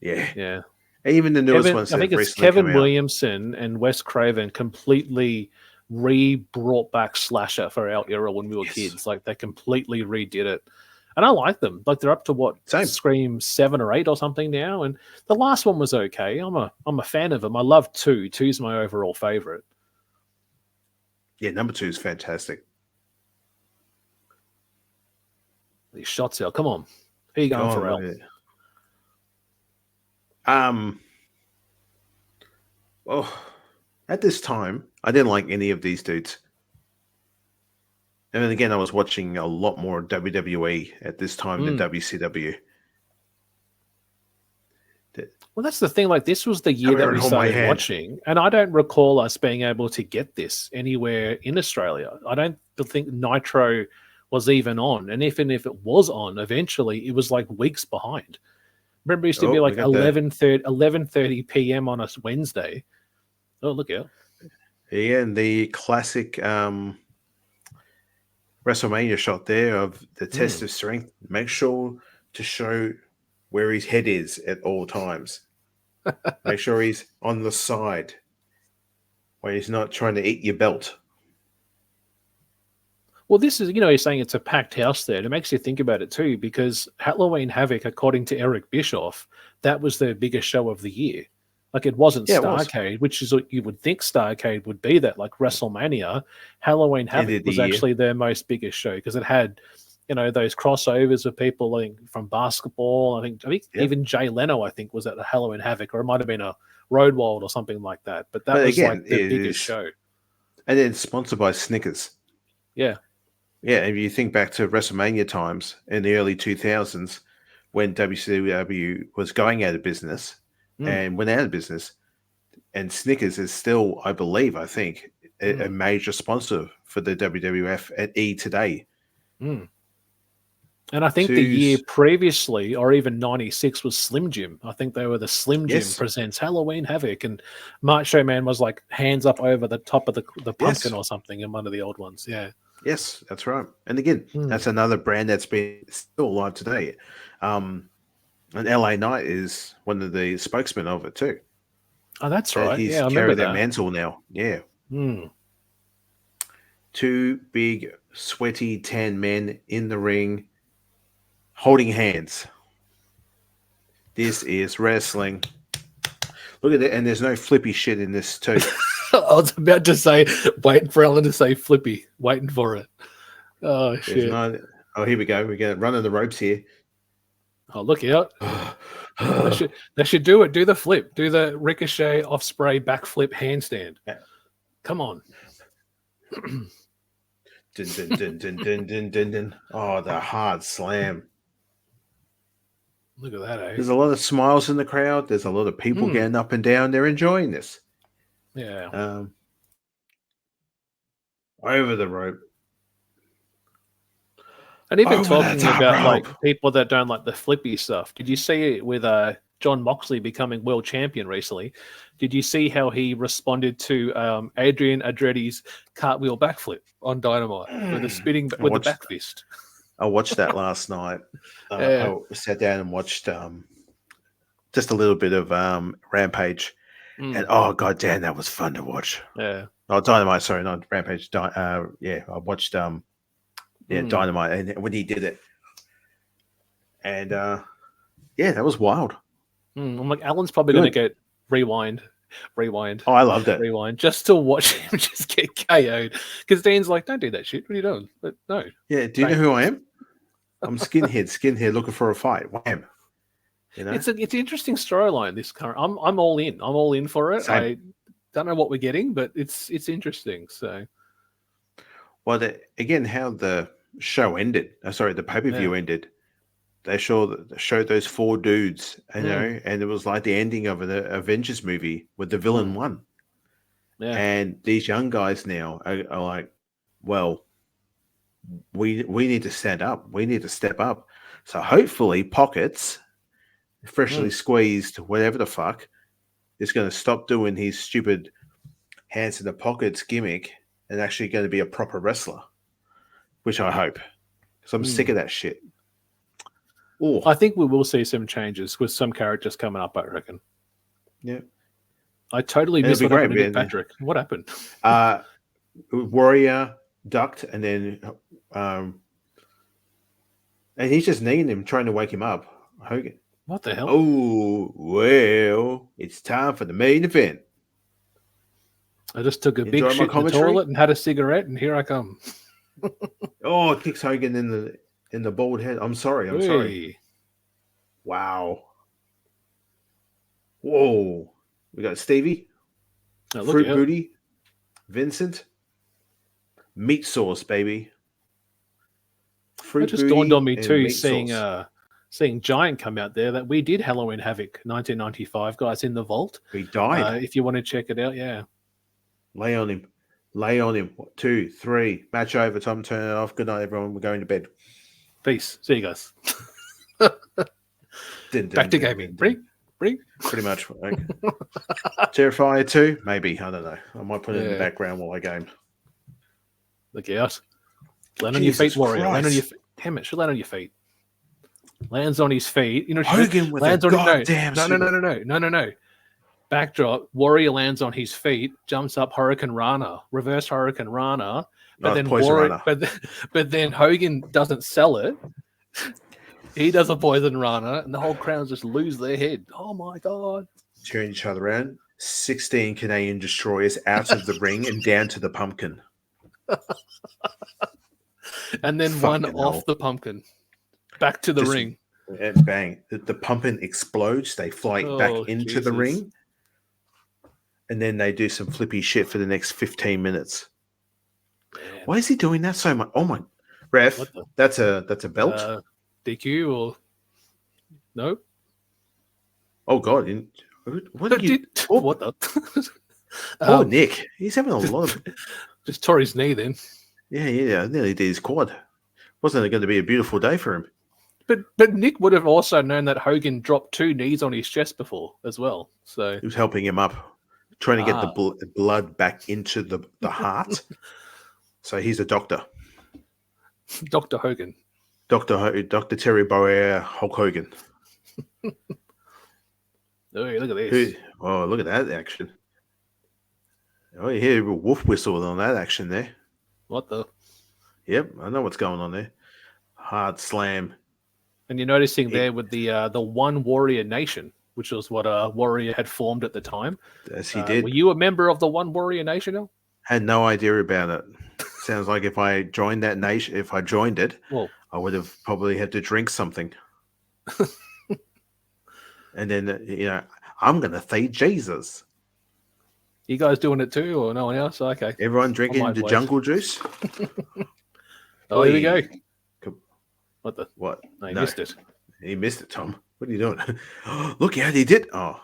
Yeah, Yeah. Even the newest ones. I think that it's recently Kevin come out. Williamson and Wes Craven completely brought back slasher for our era when we were Yes. kids. Like they completely redid it. And I like them. Like they're up to what? Same. Scream 7 or 8 or something now. And the last one was okay. I'm a fan of them. I love 2. 2's my overall favorite. Yeah, number 2 is fantastic. These shots out. Come on. Who are you going for, Al? At this time, I didn't like any of these dudes. And then again, I was watching a lot more WWE at this time than WCW. Well, that's the thing. Like, this was the year Come here that and we hold my started hand. watching, and I don't recall us being able to get this anywhere in Australia. I don't think Nitro was even on, and even if it was on, eventually it was like weeks behind. Remember, it used to be Oh, like we got that. 11:30 p.m. on a Wednesday. Oh, look out! Yeah, and the classic WrestleMania shot there of the test of strength. Make sure to show where his head is at all times. Make sure he's on the side where he's not trying to eat your belt. Well, this is, you're saying it's a packed house there. It makes you think about it too, because Halloween Havoc, according to Eric Bischoff, that was their biggest show of the year. Like, it wasn't Yeah, it was. Starrcade, which is what you would think Starrcade would be, that like WrestleMania. Halloween Havoc Ended the was year. actually their most biggest show because it had, those crossovers of people like, from basketball. I think Yep. even Jay Leno, I think, was at the Halloween Havoc, or it might have been a Road Wild or something like that. But that But was again, like the it biggest is- show. And then sponsored by Snickers. Yeah. Yeah, if you think back to WrestleMania times in the early 2000s when WCW was going out of business and went out of business, and Snickers is still, I think, a major sponsor for the WWF at E today. And I think the year Twos. previously, or even 96, was Slim Jim. I think they were the Slim Jim Yes. presents Halloween Havoc. And Macho Man was like hands up over the top of the pumpkin Yes. or something in one of the old ones. Yeah. Yes, that's right. And again, that's another brand that's been still alive today. And LA Knight is one of the spokesmen of it too. Oh, that's That right. He's Yeah, I remember carried that that. mantle now. Yeah. Hmm. Two big, sweaty, tan men in the ring holding hands. This is wrestling. Look at it. And there's no flippy shit in this too. I was about to say, waiting for Ellen to say flippy, waiting for it. Oh, There's shit. no, oh, here we go. We're going to run on the ropes here. Oh, look out. They should do it. Do the flip. Do the ricochet, off spray, backflip, handstand. Yeah. Come on. Dun, dun, dun, dun, dun, dun, dun, dun. Oh, the hard slam. Look at that, eh? There's a lot of smiles in the crowd. There's a lot of people getting up and down. They're enjoying this. Yeah. Over the rope. And even Over talking the top about like rope. people that don't like the flippy stuff, did you see it with John Moxley becoming world champion recently? Did you see how he responded to Adrian Andretti's cartwheel backflip on Dynamite with the spinning with the watched back fist? I watched that last night. Yeah. I sat down and watched just a little bit of Rampage, and oh god damn, that was fun to watch. Yeah. Oh, Dynamite, sorry, not Rampage. Yeah, I watched Dynamite, and when he did it, and yeah, that was wild. I'm like, Alan's probably going to get rewind. Oh, I loved it. Rewind just to watch him just get KO'd. Because Dean's like, don't do that shit. What are you doing? But no. Yeah, do you know who I am? I'm skinhead looking for a fight. Wham. You know, It's an interesting storyline. This current, I'm all in. I'm all in for it. Same. I don't know what we're getting, but it's interesting. So, well, again, how the show ended. The pay-per-view ended. They showed those four dudes, you know, and it was like the ending of an Avengers movie with the villain won. Yeah. And these young guys now are like, well, we need to stand up. We need to step up. So hopefully Pockets, freshly squeezed, whatever the fuck, is going to stop doing his stupid hands in the pockets gimmick and actually going to be a proper wrestler, which I hope. Because I'm sick of that shit. Oh, I think we will see some changes with some characters coming up, I reckon. yeah. I totally missed what happened to Patrick. What happened? Warrior ducked, and then and he's just kneeing him, trying to wake him up. Hogan. What the hell? Oh, well, it's time for the main event. I just took a big Enjoy my shit in the commentary? toilet and had a cigarette, and here I come. Oh, it kicks Hogan in the bald head. I'm sorry. Hey. Wow. Whoa. We got Stevie, Oh, look Fruit out. Booty, Vincent, Meat Sauce, baby. Fruit It just Booty dawned on me and too, Meat seeing Sauce. seeing Giant come out there, that we did Halloween Havoc 1995, guys, in the vault. He died. If you want to check it out, yeah. Lay on him. 1, 2, 3. Match over. Tom, turn it off. Good night, everyone. We're going to bed. Peace. See you guys. Back to gaming. Bring. Pretty much. Like, Terrifier 2? Maybe. I don't know. I might put it in the background while I game. Look out. Land on your feet, Jesus warrior. Land on Christ. your feet. Damn it, should land on your feet. Lands on his feet. You know, Hogan with lands a on goddamn no. Backdrop. Warrior lands on his feet, jumps up Hurricane Rana, reverse Hurricane Rana, but then Poison Warrior, Rana. but then Hogan doesn't sell it. He does a Poison Rana, and the whole crowd just lose their head. Oh my god! Turn each other around. 16 Canadian destroyers out of the ring and down to the pumpkin. And then Fucking one hell. off the pumpkin, back to the Just- ring. And bang. The pumpkin explodes. They fly back Oh, into the Jesus. ring. And then they do some flippy shit for the next 15 minutes. Man. Why is he doing that so much? Oh my. Ref, What the- that's a belt? DQ or no? Oh god. What are you What the? Oh, Nick. He's having a lot of Just tore his knee then. Yeah, nearly did his quad. Wasn't it going to be a beautiful day for him? But Nick would have also known that Hogan dropped 2 knees on his chest before as well. So He was helping him up, trying to get the blood back into the heart. So he's a doctor. Dr. Hogan. Dr. Terry Boyer Hulk Hogan. Oh, look at this. Oh, look at that action. Oh, you hear a wolf whistle on that action there. What the? Yep, I know what's going on there. Hard slam. And you're noticing there with the One Warrior Nation, which was what Warrior had formed at the time. As he did. Were you a member of the One Warrior Nation, Al? Had no idea about it. Sounds like if I joined that nation, if I joined it, Well, I would have probably had to drink something. And then, I'm going to say Jesus. you guys doing it too, or no one else? Okay. Everyone drinking my the place. jungle juice? Oh, here we go. Come- What the? What? No, you No. missed it. He missed it, Tom. What are you doing? Look how he did. Oh,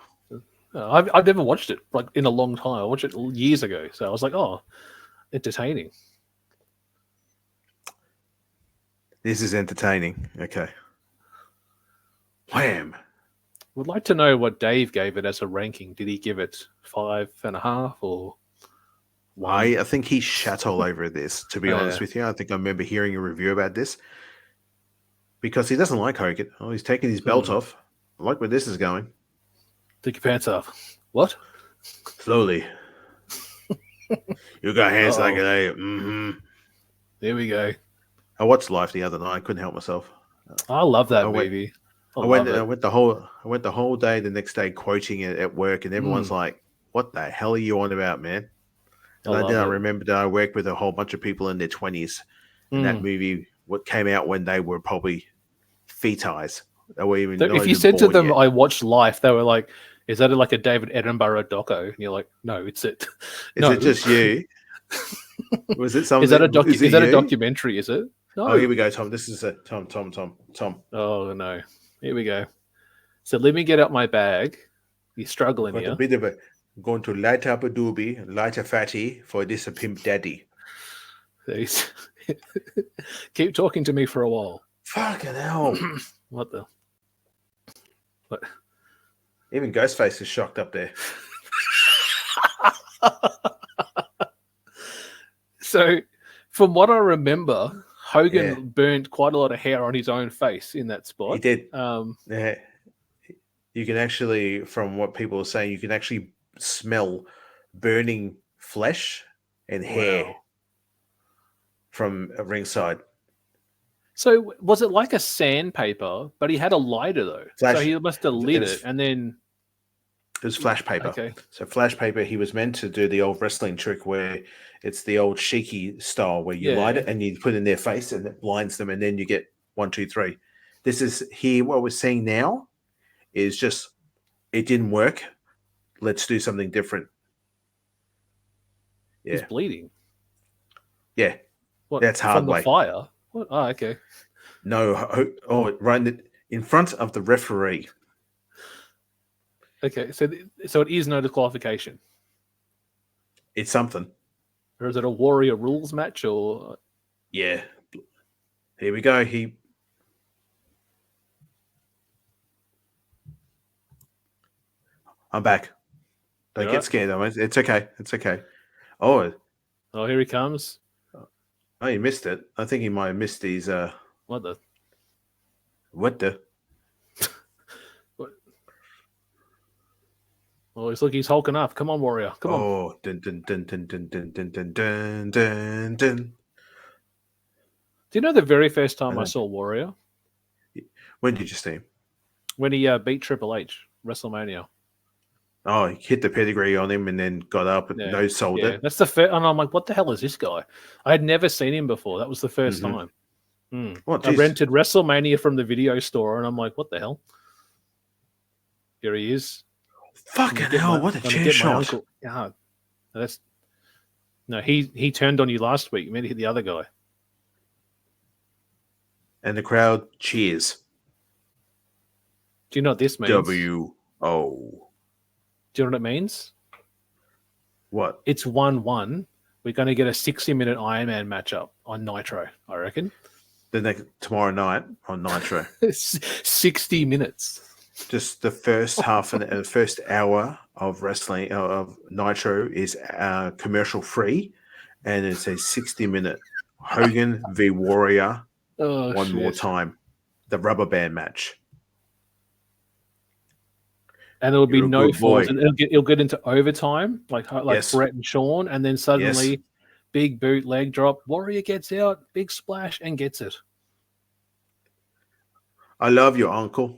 I've never watched it like in a long time. I watched it years ago, so I was like, oh, entertaining. this is entertaining. Okay. Wham. Would like to know what Dave gave it as a ranking. Did he give it 5.5 or 1? I think he shat all over this, to be honest with you. I think I remember hearing a review about this. because he doesn't like Hogan. Oh, he's taking his belt off. I like where this is going. Take your pants off. What? Slowly. You got hands like an A. There we go. I watched Life the other night. I couldn't help myself. I love that movie. I went the whole day the next day quoting it at work, and everyone's like, "What the hell are you on about, man?" And I remember that I worked with a whole bunch of people in their 20s, and that movie came out when they were probably fetize. They were even. If you said to them, "I watched Life," they were like, "Is that like a David Attenborough doco?" And you're like, "No, it's it." Is it just you? Was it something? Is that a documentary? Is it? No. Oh, here we go, Tom. This is it. Tom. Oh no, here we go. So let me get out my bag. You're struggling here. A bit of I'm going to light up a doobie, light a fatty for this a pimp daddy. Keep talking to me for a while. Fucking hell! What? Even Ghostface is shocked up there. So, from what I remember, Hogan burned quite a lot of hair on his own face in that spot. He did. Yeah. You can actually, from what people are saying, you can actually smell burning flesh and hair from ringside. So, was it like a sandpaper? But he had a lighter though, so he must have lit it, and then it was flash paper. Okay. So flash paper, he was meant to do the old wrestling trick where it's the old Sheiky style where you light it and you put it in their face and it blinds them, and then you get 1, 2, 3. This is here. What we're seeing now is just it didn't work. Let's do something different. Yeah. He's bleeding. Yeah. What, that's hard from the way. fire? What? Oh, okay. No. Oh, right in front of the referee. Okay, so it is no disqualification. It's something. Or is it a Warrior Rules match? Or yeah, here we go. I'm back. Don't get scared, though. It's okay. It's okay. Oh, here he comes. Oh, he missed it. I think he might have missed these. What the? What? Oh, he's hulking up. Come on, Warrior. Come on. Oh, dun dun dun dun dun dun dun dun dun dun dun. Do you know the very first time I saw Warrior? When did you see him? When he beat Triple H, WrestleMania. Oh, he hit the pedigree on him and then got up and no-sold it. That's the first, and I'm like, what the hell is this guy? I had never seen him before. That was the first time. Well, I rented WrestleMania from the video store, and I'm like, what the hell? Here he is. Fucking hell, what a chair shot. Yeah, he turned on you last week. You meant to hit the other guy. And the crowd cheers. Do you know what this means? W-O. Do you know what it means? What? It's 1-1. We're going to get a 60-minute Iron Man matchup on Nitro, I reckon. Tomorrow night on Nitro. 60 minutes. Just the first first hour of wrestling of Nitro is commercial free, and it's a 60-minute Hogan v Warrior. More time, the rubber band match, and there'll be no falls, and it'll get into overtime, like Brett and Sean, and then suddenly, big boot, leg drop, Warrior gets out, big splash, and gets it. I love your uncle.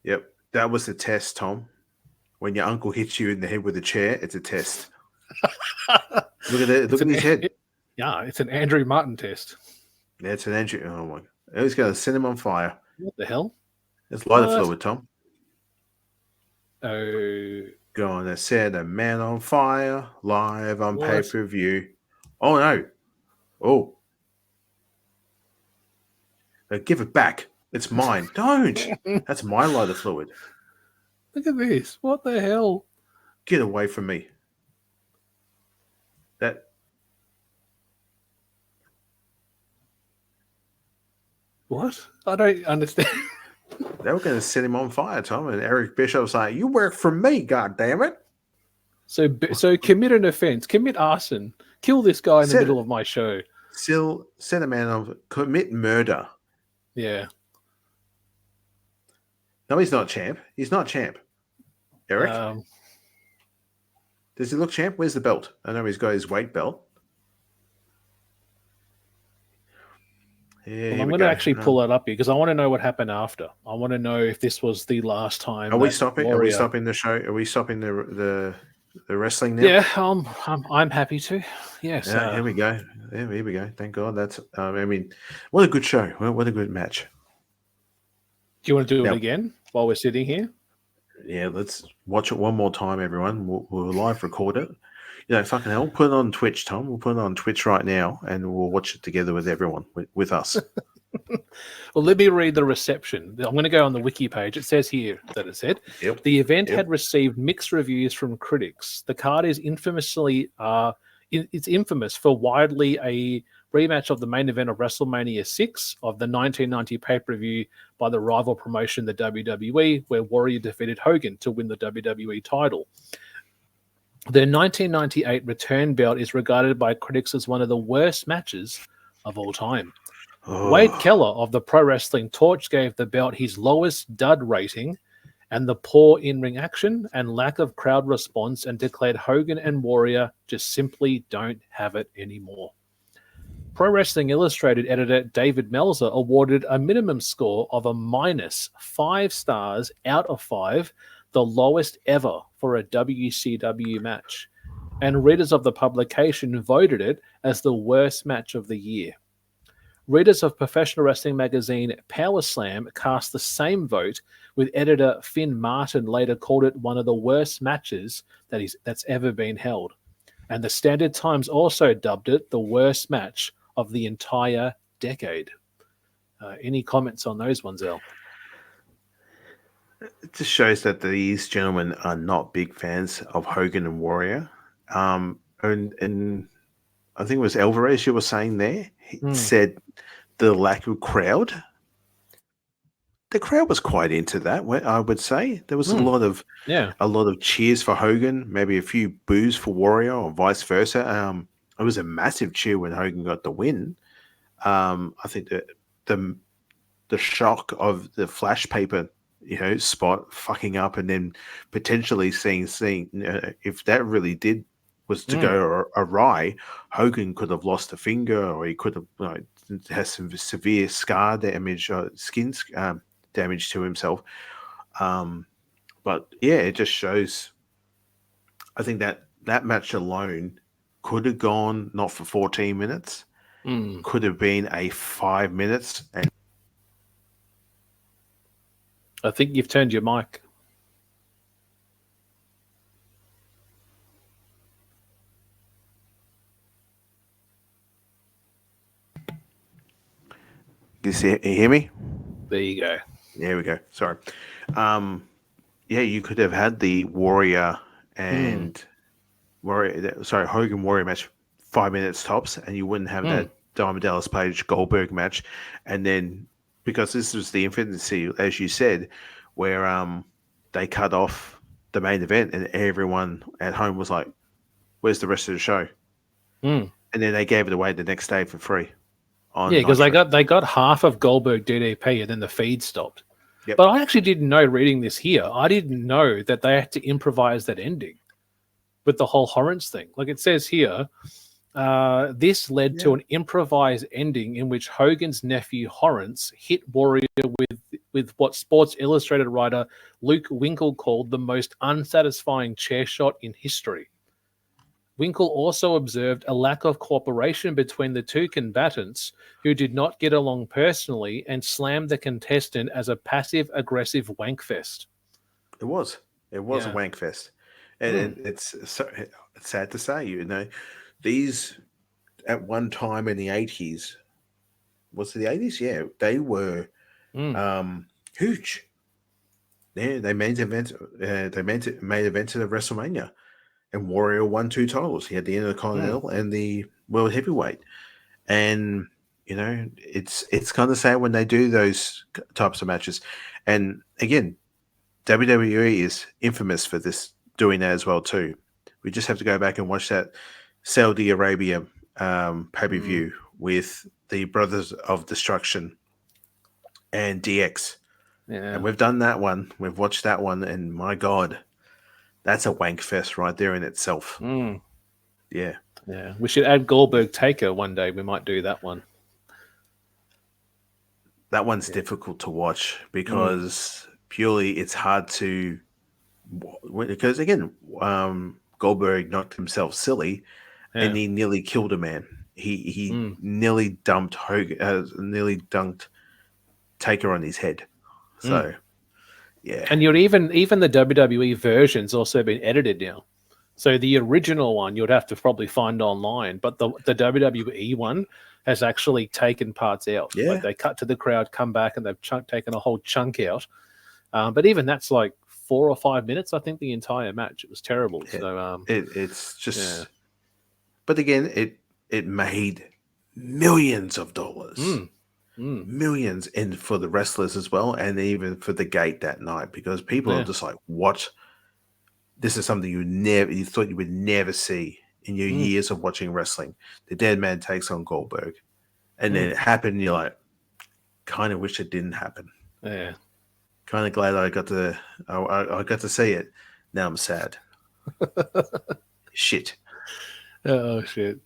Yep, that was the test, Tom. When your uncle hits you in the head with a chair, it's a test. Look at it. Look at his head. It's an Andrew Martin test. Yeah, it's an Andrew. Oh my! He's going to send him on fire. What the hell? It's lighter fluid, Tom. Oh. Going to set a man on fire live on pay-per-view. Oh no! Oh. Give it back. It's mine. Don't. That's my lighter fluid. Look at this. What the hell? Get away from me. What? I don't understand. They were going to set him on fire, Tom, and Eric Bischoff's like, "You work for me, goddammit." So commit an offense, commit arson, kill this guy in the middle of my show. still set a man of commit murder. Yeah. No, he's not champ. He's not champ. Eric, does he look champ? Where's the belt? I know he's got his weight belt. Yeah, well, I'm going to actually pull that up here because I want to know what happened after. I want to know if this was the last time. Are we stopping? Warrior... Are we stopping the show? Are we stopping the wrestling now? Yeah, I'm happy to. Yes. Yeah, here we go. Yeah, here we go. Thank God. That's. I mean, what a good show. What a good match. Do you want to do it again while we're sitting here? Yeah, let's watch it one more time, everyone. We'll live record it. You know, fucking hell, put it on Twitch, Tom. We'll put it on Twitch right now, and we'll watch it together with everyone, with us. Well, let me read the reception. I'm going to go on the wiki page. It says here that it said, the event had received mixed reviews from critics. The card is infamously, it's infamous for widely a rematch of the main event of WrestleMania 6 of the 1990 pay-per-view by the rival promotion, the WWE, where Warrior defeated Hogan to win the WWE title. The 1998 return belt is regarded by critics as one of the worst matches of all time. Oh. Wade Keller of the Pro Wrestling Torch gave the belt his lowest dud rating and the poor in-ring action and lack of crowd response, and declared Hogan and Warrior just simply don't have it anymore. Pro Wrestling Illustrated editor David Melzer awarded a minimum score of a -5 stars out of 5, the lowest ever for a WCW match, and readers of the publication voted it as the worst match of the year. Readers of professional wrestling magazine Power Slam cast the same vote, with editor Finn Martin later called it one of the worst matches that's ever been held. And the Standard Times also dubbed it the worst match of the entire decade. Any comments on those ones, El? It just shows that these gentlemen are not big fans of Hogan and Warrior. And I think it was Alvarez you were saying there. He said the lack of crowd. The crowd was quite into that, I would say. There was a lot of cheers for Hogan, maybe a few boos for Warrior, or vice versa. It was a massive cheer when Hogan got the win. I think that the shock of the flash paper, spot fucking up, and then potentially seeing if that really was to go awry, Hogan could have lost a finger, or he could have had some severe scar damage, skin damage to himself. But yeah, it just shows. I think that match alone could have gone not for 14 minutes, could have been a 5 minutes. And I think you've turned your mic. You hear me? There you go. There we go. Sorry. You could have had the Warrior and Hogan Warrior match 5 minutes tops, and you wouldn't have that Diamond Dallas Page Goldberg match. And then, because this was the infancy, as you said, where they cut off the main event, and everyone at home was like, "Where's the rest of the show?" And then they gave it away the next day for free. Because they got half of Goldberg DDP, and then the feed stopped. Yep. But I actually didn't know, reading this here, I didn't know that they had to improvise that ending with the whole Horrence thing. Like it says here, this led to an improvised ending in which Hogan's nephew Horrence hit Warrior with what Sports Illustrated writer Luke Winkle called the most unsatisfying chair shot in history. Winkle also observed a lack of cooperation between the two combatants, who did not get along personally, and slammed the contestant as a passive-aggressive wankfest. It was a wankfest. And it's sad to say, these at one time in the 80s, was it the 80s? Yeah, they were huge. Yeah, they made events. Made events of WrestleMania. And Warrior won 2 titles. He had the Intercontinental and the World Heavyweight. And, it's kind of sad when they do those types of matches. And again, WWE is infamous for doing that as well too. We just have to go back and watch that Saudi Arabia pay-per-view with the Brothers of Destruction and DX. Yeah. And we've done that one. We've watched that one, and my God, that's a wank fest right there in itself. Mm. Yeah. Yeah. We should add Goldberg Taker one day. We might do that one. That one's difficult to watch because purely it's hard to, because again, Goldberg knocked himself silly and he nearly killed a man. He nearly dumped Hogan, nearly dunked Taker on his head. So, yeah. And even the WWE version's also been edited now. So the original one you'd have to probably find online, but the WWE one has actually taken parts out. Yeah. Like they cut to the crowd, come back, and they've taken a whole chunk out. But even that's like 4 or 5 minutes, I think, the entire match. It was terrible. Yeah. So it's just, but again, it made millions of dollars, millions, and for the wrestlers as well, and even for the gate that night, because people are just like, what? This is something you thought you would never see in your years of watching wrestling. The dead man takes on Goldberg, and then it happened. And you're like, kind of wish it didn't happen. yeah. Kind of glad I got to see it. Now I'm sad. Shit. Oh, shit.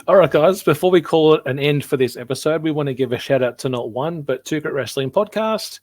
All right, guys, before we call it an end for this episode, we want to give a shout out to not one, but two Great Wrestling Podcast.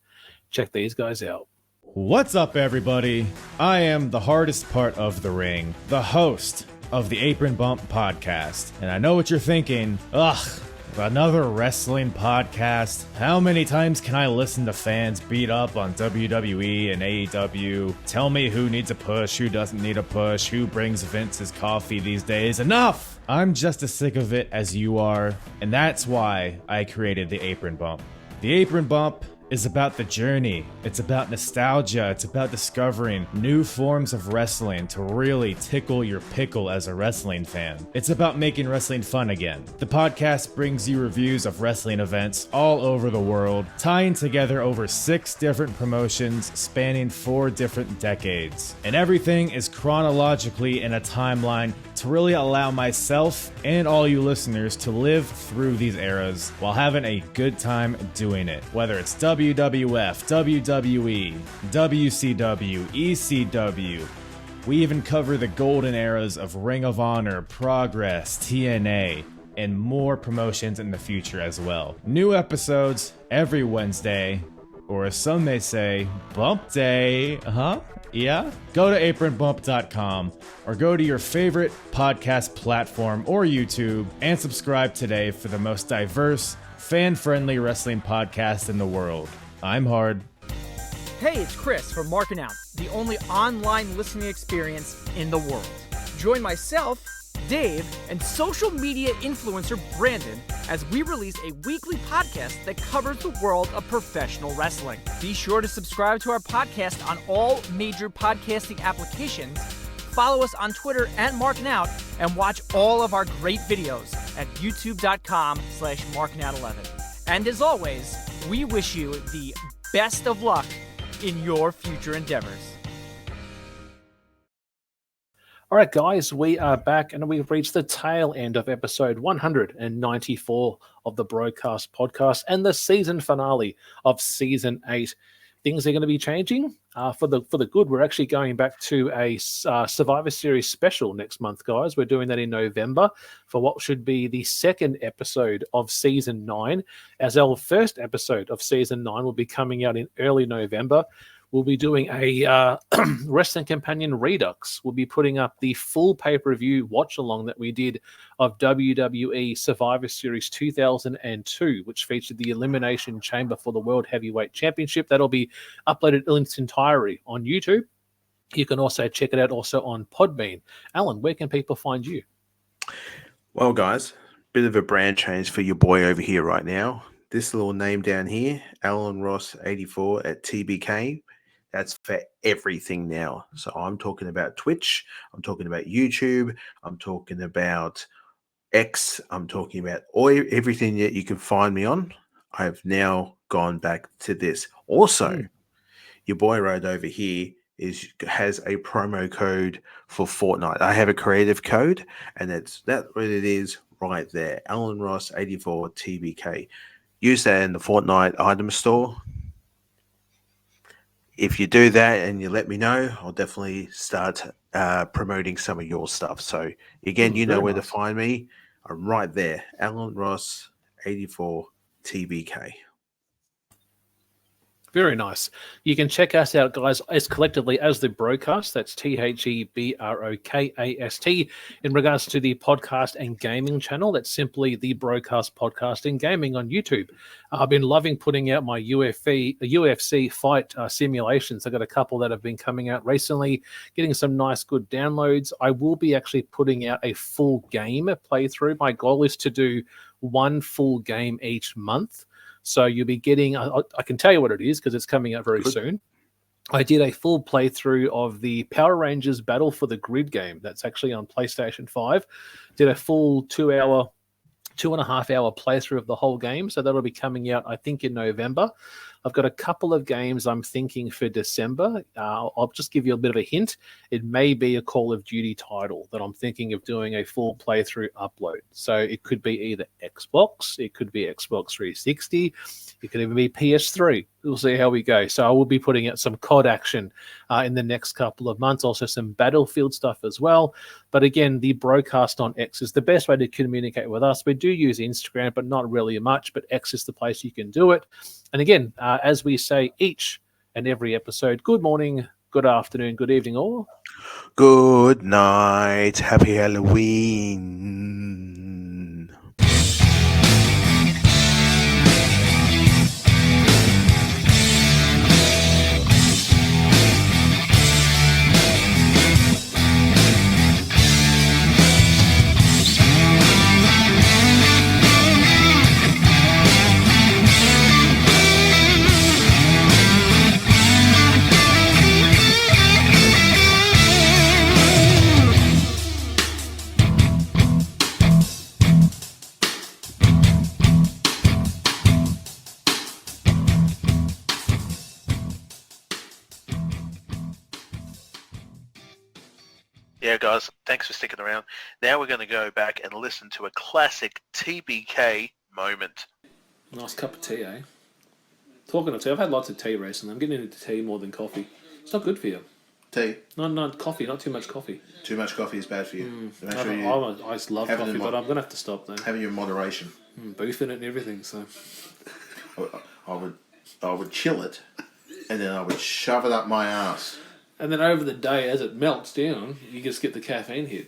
Check these guys out. What's up, everybody? I am the hardest part of the ring, the host of the Apron Bump Podcast. And I know what you're thinking. Ugh, another wrestling podcast? How many times can I listen to fans beat up on WWE and AEW? Tell me who needs a push, who doesn't need a push, who brings Vince's coffee these days? Enough! I'm just as sick of it as you are, and that's why I created the Apron Bump. The Apron Bump is about the journey. It's about nostalgia. It's about discovering new forms of wrestling to really tickle your pickle as a wrestling fan. It's about making wrestling fun again. The podcast brings you reviews of wrestling events all over the world, tying together over 6 different promotions spanning 4 different decades. And everything is chronologically in a timeline to really allow myself and all you listeners to live through these eras while having a good time doing it. Whether it's WWF, WWE, WCW, ECW. We even cover the golden eras of Ring of Honor, Progress, TNA, and more promotions in the future as well. New episodes every Wednesday, or as some may say, Bump Day. Yeah? Go to apronbump.com or go to your favorite podcast platform or YouTube and subscribe today for the most diverse, fan-friendly wrestling podcast in the world. I'm Hard. Hey, it's Chris from Markin, the only online listening experience in the world. Join myself, Dave, and social media influencer Brandon as we release a weekly podcast that covers the world of professional wrestling. Be sure to subscribe to our podcast on all major podcasting applications. Follow us on Twitter at Markin Out and watch all of our great videos at youtube.com/markinout11. And as always, we wish you the best of luck in your future endeavors. All right, guys, we are back and we've reached the tail end of episode 194 of the BroKast Podcast and the season finale of season 8. Things are going to be changing for the good. We're actually going back to a Survivor Series special next month, guys. We're doing that in November for what should be the second episode of season 9, as our first episode of season 9 will be coming out in early November. We'll be doing a Wrestling Companion Redux. We'll be putting up the full pay-per-view watch-along that we did of WWE Survivor Series 2002, which featured the Elimination Chamber for the World Heavyweight Championship. That'll be uploaded in its entirety on YouTube. You can also check it out also on Podbean. Alan, where can people find you? Well, guys, bit of a brand change for your boy over here right now. This little name down here, Alan Ross 84 at TBK. That's for everything now. So I'm talking about Twitch. I'm talking about YouTube. I'm talking about X. I'm talking about everything that you can find me on. I've now gone back to this. Also, your boy right over here has a promo code for Fortnite. I have a creative code, and that's what it is. right there. Alan Ross 84 TBK. Use that in the Fortnite item store. If you do that and you let me know, I'll definitely start promoting some of your stuff. So again, you know very where to nice. find me. I'm right there. Alan Ross 84 TBK. Very nice. You can check us out, guys, as collectively as the BroKast. That's TheBrokast. In regards to the podcast and gaming channel, that's simply the BroKast Podcast and Gaming on YouTube. I've been loving putting out my UFC fight simulations. I've got a couple that have been coming out recently, getting some nice, good downloads. I will be actually putting out a full game playthrough. My goal is to do one full game each month. So you'll be getting, I can tell you what it is because it's coming out very soon. I did a full playthrough of the Power Rangers Battle for the Grid game. That's actually on PlayStation 5. Did a full 2.5 hour playthrough of the whole game. So that'll be coming out, I think, in November. I've got a couple of games I'm thinking for December. I'll just give you a bit of a hint. It may be a Call of Duty title that I'm thinking of doing a full playthrough upload. So it could be either Xbox, it could be Xbox 360, it could even be PS3. We'll see how we go. So I will be putting out some COD action in the next couple of months, also some Battlefield stuff as well. But again, the BroKast on X is the best way to communicate with us. We do use Instagram, but not really much, but X is the place you can do it. And again, as we say each and every episode, good morning, good afternoon, good evening, or Good night. Happy Halloween. Yeah, guys, thanks for sticking around. Now we're going to go back and listen to a classic TBK moment. nice cup of tea, eh? Talking of tea, I've had lots of tea recently. I'm getting into tea more than coffee. It's not good for you. Tea. Not coffee, not too much coffee. Too much coffee is bad for you. So make sure I just love have it coffee, in but I'm going to have to stop then. have it in moderation. Beef in it and everything, so... I would chill it, and then I would shove it up my ass. And then over the day, as it melts down, you just get the caffeine hit.